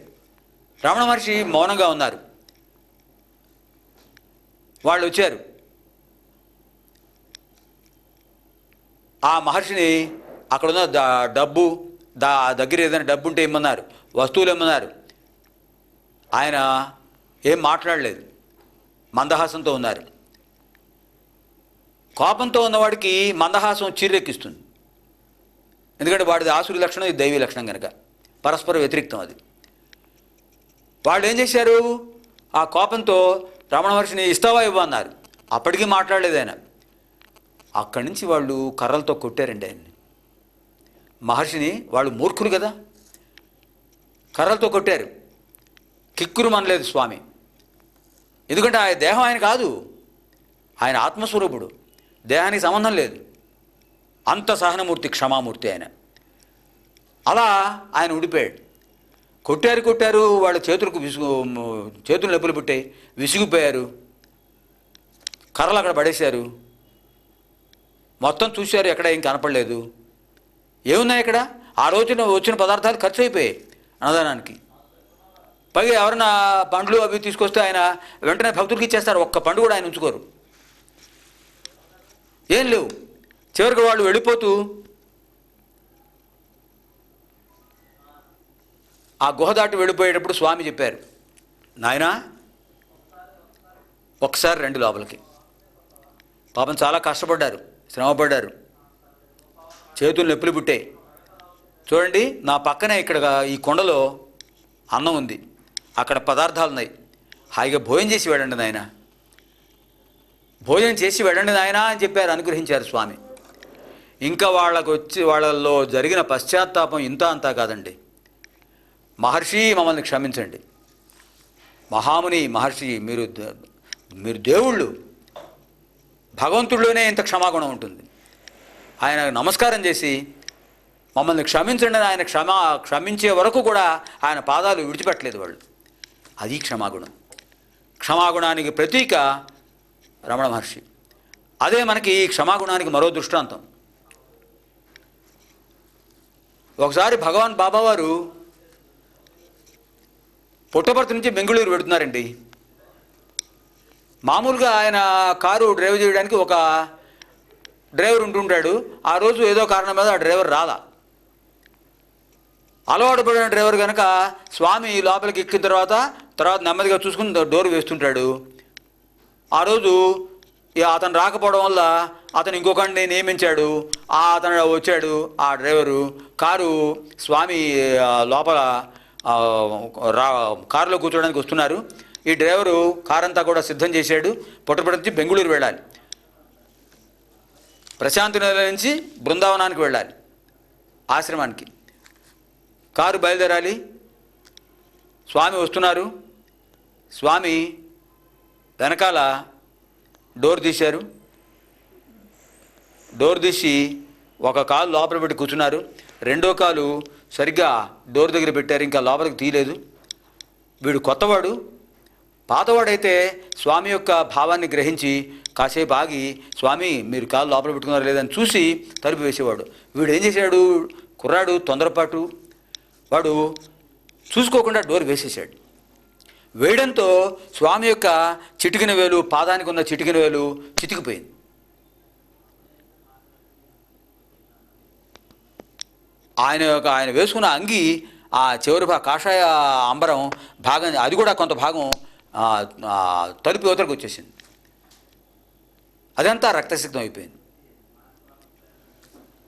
రమణ మహర్షి మౌనంగా ఉన్నారు. వాళ్ళు వచ్చారు. ఆ మహర్షిని అక్కడున్న డబ్బు, దగ్గర ఏదైనా డబ్బు ఉంటే ఇమ్మన్నారు, వస్తువులు ఇమ్మన్నారు. ఆయన ఏం మాట్లాడలేదు, మందహాసంతో ఉన్నారు. కోపంతో ఉన్నవాడికి మందహాసం చిర్రెక్కిస్తుంది. ఎందుకంటే వాడిది ఆసురి లక్షణం, ఇది దైవీ లక్షణం కనుక పరస్పర వ్యతిరేక్తం అది. వాళ్ళు ఏం చేశారు, ఆ కోపంతో రమణ మహర్షిని ఇస్తావా ఇవ్వన్నారు. అప్పటికీ మాట్లాడలేదు ఆయన. అక్కడి నుంచి వాళ్ళు కర్రలతో కొట్టారండి ఆయన్ని. మహర్షిని వాళ్ళు మూర్ఖులు కదా, కర్రలతో కొట్టారు. కిక్కురు మనలేదు స్వామి. ఎందుకంటే ఆయన దేహం ఆయన కాదు, ఆయన ఆత్మస్వరూపుడు, దేహానికి సంబంధం లేదు. అంత సహనమూర్తి, క్షమామూర్తి ఆయన. అలా ఆయన ఉండిపోయాడు. కొట్టారు. వాళ్ళ చేతులు నొప్పులు పుట్టాయి, విసిగిపోయారు. కర్రలు అక్కడ పడేశారు. మొత్తం చూశారు, ఎక్కడ ఏం కనపడలేదు. ఏమున్నాయి ఇక్కడ? ఆ రోజున వచ్చిన పదార్థాలు ఖర్చు అయిపోయాయి అన్నదానానికి. పైగా ఎవరైనా పండ్లు అవి తీసుకొస్తే ఆయన వెంటనే భక్తులకి ఇచ్చేస్తారు. ఒక్క పండు కూడా ఆయన ఉంచుకోరు. ఏం లేవు. చివరికి వాళ్ళు వెళ్ళిపోతూ ఆ గుహ దాటి వెళ్ళిపోయేటప్పుడు స్వామి చెప్పారు, నాయనా ఒకసారి రండి లోపలికి. పాపం చాలా కష్టపడ్డారు, శ్రమపడ్డారు, చేతులు నొప్పులు పుట్టాయి. చూడండి, నా పక్కనే ఇక్కడ ఈ కొండలో అన్నం ఉంది, అక్కడ పదార్థాలు ఉన్నాయి, హాయిగా భోజనం చేసి వెళ్ళండి నాయన, భోజనం చేసి వెళ్ళండి నాయనా అని చెప్పారు, అనుగ్రహించారు స్వామి. ఇంకా వాళ్ళల్లో జరిగిన పశ్చాత్తాపం ఇంత అంతా కాదండి. మహర్షి మమ్మల్ని క్షమించండి, మహాముని మహర్షి మీరు దేవుళ్ళు, భగవంతుడిలోనే ఇంత క్షమాగుణం ఉంటుంది. ఆయన నమస్కారం చేసి మమ్మల్ని క్షమించండి అని ఆయన క్షమించే వరకు కూడా ఆయన పాదాలు విడిచిపెట్టలేదు వాళ్ళు. అది క్షమాగుణం. క్షమాగుణానికి ప్రతీక రమణ మహర్షి. అదే మనకి క్షమాగుణానికి మరో దృష్టాంతం. ఒకసారి భగవాన్ బాబావారు పుట్టపర్తి నుంచి బెంగళూరు పెడుతున్నారండి. మామూలుగా ఆయన కారు డ్రైవ్ చేయడానికి ఒక డ్రైవర్ ఉంటుంటాడు. ఆ రోజు ఏదో కారణం మీద ఆ డ్రైవర్ రాలా. అలవాటు పడిన డ్రైవర్ కనుక స్వామి లోపలికి ఎక్కిన తర్వాత నెమ్మదిగా చూసుకుని డోర్ వేస్తుంటాడు. ఆ రోజు అతను రాకపోవడం వల్ల అతను ఇంకొకరిని నియమించాడు. అతను వచ్చాడు. ఆ డ్రైవరు కారు స్వామి లోపల కారులో కూర్చోడానికి వస్తున్నారు. ఈ డ్రైవరు కారంతా కూడా సిద్ధం చేశాడు. పుట్టపర్తి నుంచి బెంగళూరు వెళ్ళాలి. ప్రశాంతి నగర్ నుంచి బృందావనానికి వెళ్ళాలి, ఆశ్రమానికి. కారు బయలుదేరాలి. స్వామి వస్తున్నారు. స్వామి వెనకాల డోర్ తీశారు. డోర్ తీసి ఒక కాలు లోపల పెట్టి కూర్చున్నారు. రెండో కాలు సరిగ్గా డోర్ దగ్గర పెట్టారు. ఇంకా లోపలికి తీయలేదు. వీడు కొత్తవాడు. పాతవాడైతే స్వామి యొక్క భావాన్ని గ్రహించి కాసేపు ఆగి స్వామి మీరు కాలు లోపల పెట్టుకున్నారో లేదని చూసి తలుపు వేసేవాడు. వీడు ఏం చేశాడు? కుర్రాడు తొందరపాటు. వాడు చూసుకోకుండా డోర్ వేసేసాడు. వేయడంతో స్వామి యొక్క చిటికిన వేలు, పాదానికి ఉన్న చిటికిన వేలు చితికిపోయింది. ఆయన వేసుకున్న అంగి ఆ చివరి కాషాయ అంబరం భాగం, అది కూడా కొంత భాగం తలుపు యువతలకు వచ్చేసింది. అదంతా రక్తసిక్తం అయిపోయింది.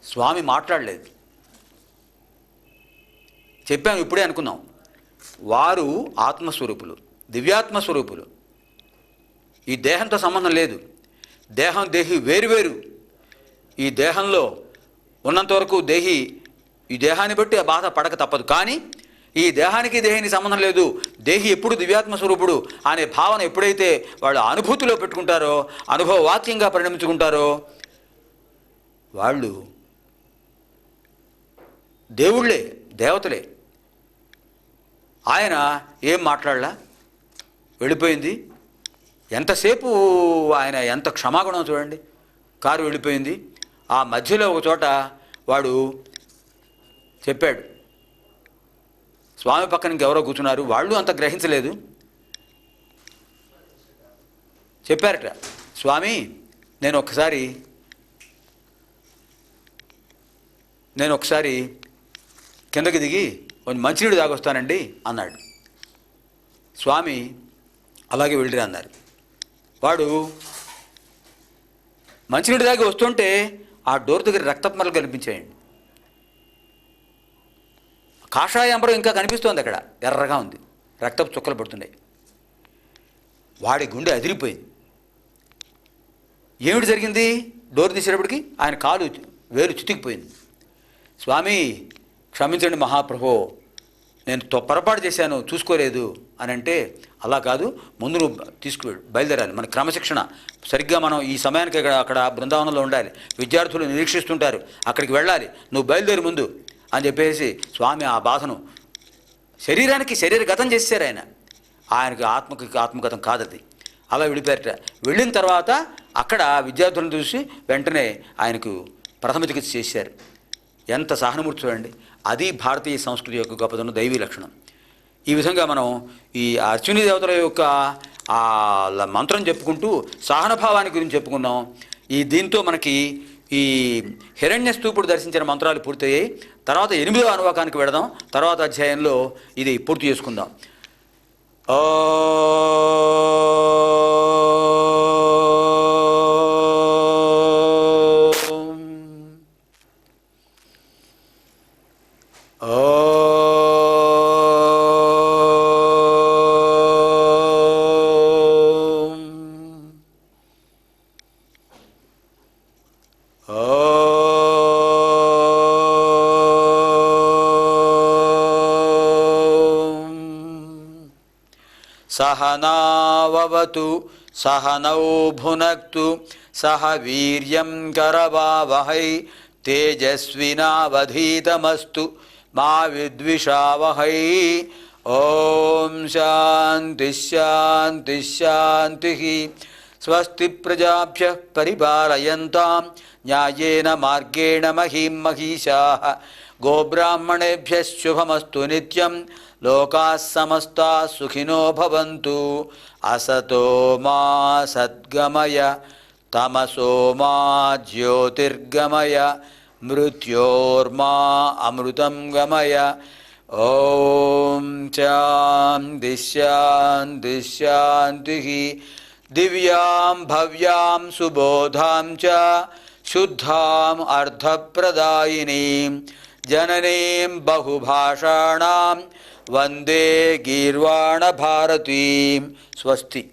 స్వామి మాట్లాడలేదు. చెప్పాము ఇప్పుడే అనుకున్నాం. వారు ఆత్మస్వరూపులు, దివ్యాత్మస్వరూపులు. ఈ దేహంతో సంబంధం లేదు. దేహం దేహి వేరువేరు. ఈ దేహంలో ఉన్నంతవరకు దేహి ఈ దేహాన్ని బట్టి ఆ బాధ పడక తప్పదు. కానీ ఈ దేహానికి దేహిని సంబంధం లేదు. దేహి ఎప్పుడు దివ్యాత్మస్వరూపుడు అనే భావన ఎప్పుడైతే వాళ్ళు అనుభూతిలో పెట్టుకుంటారో, అనుభవ వాక్యంగా పరిణమించుకుంటారో, వాళ్ళు దేవుళ్ళే, దేవతలే. ఆయన ఏం మాట్లాడలా, వెళ్ళిపోయింది. ఎంతసేపు ఆయన ఎంత క్షమాగుణం చూడండి. కారు వెళ్ళిపోయింది. ఆ మధ్యలో ఒక చోట వాడు చెప్పాడు. స్వామి పక్కన ఇంకెవరో కూర్చున్నారు. వాళ్ళు అంత గ్రహించలేదు. చెప్పారట, స్వామి నేను ఒకసారి కిందకి దిగి కొంచెం మంచినీళ్ళు తాగొస్తానండి అన్నాడు. స్వామి అలాగే వెళ్ళిరా అన్నారు. వాడు మంచినీళ్ళు తాగి వస్తుంటే ఆ డోర్ దగ్గర రక్తమరలు కనిపించాయండి. కాషాయ అంబరం ఇంకా కనిపిస్తోంది. అక్కడ ఎర్రగా ఉంది, రక్తపు చుక్కలు పడుతున్నాయి. వాడి గుండె అదిరిపోయింది. ఏమిటి జరిగింది? డోర్ తీసేటప్పటికి ఆయన కాలు వేలు చితికిపోయింది. స్వామి క్షమించండి మహాప్రభో, నేను పొరపాటు చేశాను, చూసుకోలేదు అని అంటే, అలా కాదు, ముందు నువ్వు బయలుదేరాలి. మన క్రమశిక్షణ సరిగ్గా మనం ఈ సమయానికి అక్కడ బృందావనంలో ఉండాలి. విద్యార్థులు నిరీక్షిస్తుంటారు, అక్కడికి వెళ్ళాలి, నువ్వు బయలుదేరి ముందు అని చెప్పేసి స్వామి ఆ బాధను శరీరానికి శరీరగతం చేశారు. ఆయనకి ఆత్మగతం కాదది. అలా వెళ్ళిపోయారట. వెళ్ళిన తర్వాత అక్కడ విద్యార్థులను చూసి వెంటనే ఆయనకు ప్రథమ చికిత్స చేశారు. ఎంత సహనమూర్తి చూడండి. అది భారతీయ సంస్కృతి యొక్క గొప్పదనం, దైవీ లక్షణం. ఈ విధంగా మనం ఈ అశ్విని దేవతల యొక్క ఆ మంత్రం చెప్పుకుంటూ సహనభావాన్ని గురించి చెప్పుకున్నాం. దీంతో మనకి ఈ హిరణ్య స్తూపుడు దర్శించిన మంత్రాలు పూర్తయ్యాయి. తర్వాత 8వ అనువాకానికి వెళదాం. తర్వాత అధ్యాయంలో ఇది పూర్తి చేసుకుందాం. सहनावतु सहनौ भुनक्तु सह वीर्यं करवावहै తేజస్వినావధీతమస్తు మా విద్విషావహై. ఓం శాంతి శాంతి శాంతి. స్వస్తి ప్రజాభ్యః పరిపాలయంతాం న్యాయేన మార్గేణ మహీం మహీషాః. గోబ్రాహ్మణేభ్యः శుభమస్తు నిత్యం. లోకాः సమస్తాः సుఖినో భవంతు. అసతో మా సద్గమయ తమసో మా జ్యోతిర్గమయ మృత్యోర్మా అమృతం గమయ. ఓం శాంతి శాంతి శాంతి. దివ్యాం భవ్యాం సుబోధాం చ శుద్ధాం అర్థప్రదాయినీం జననీం బహుభాషాణాం వందే గీర్వాణ భారతీం. స్వస్తి.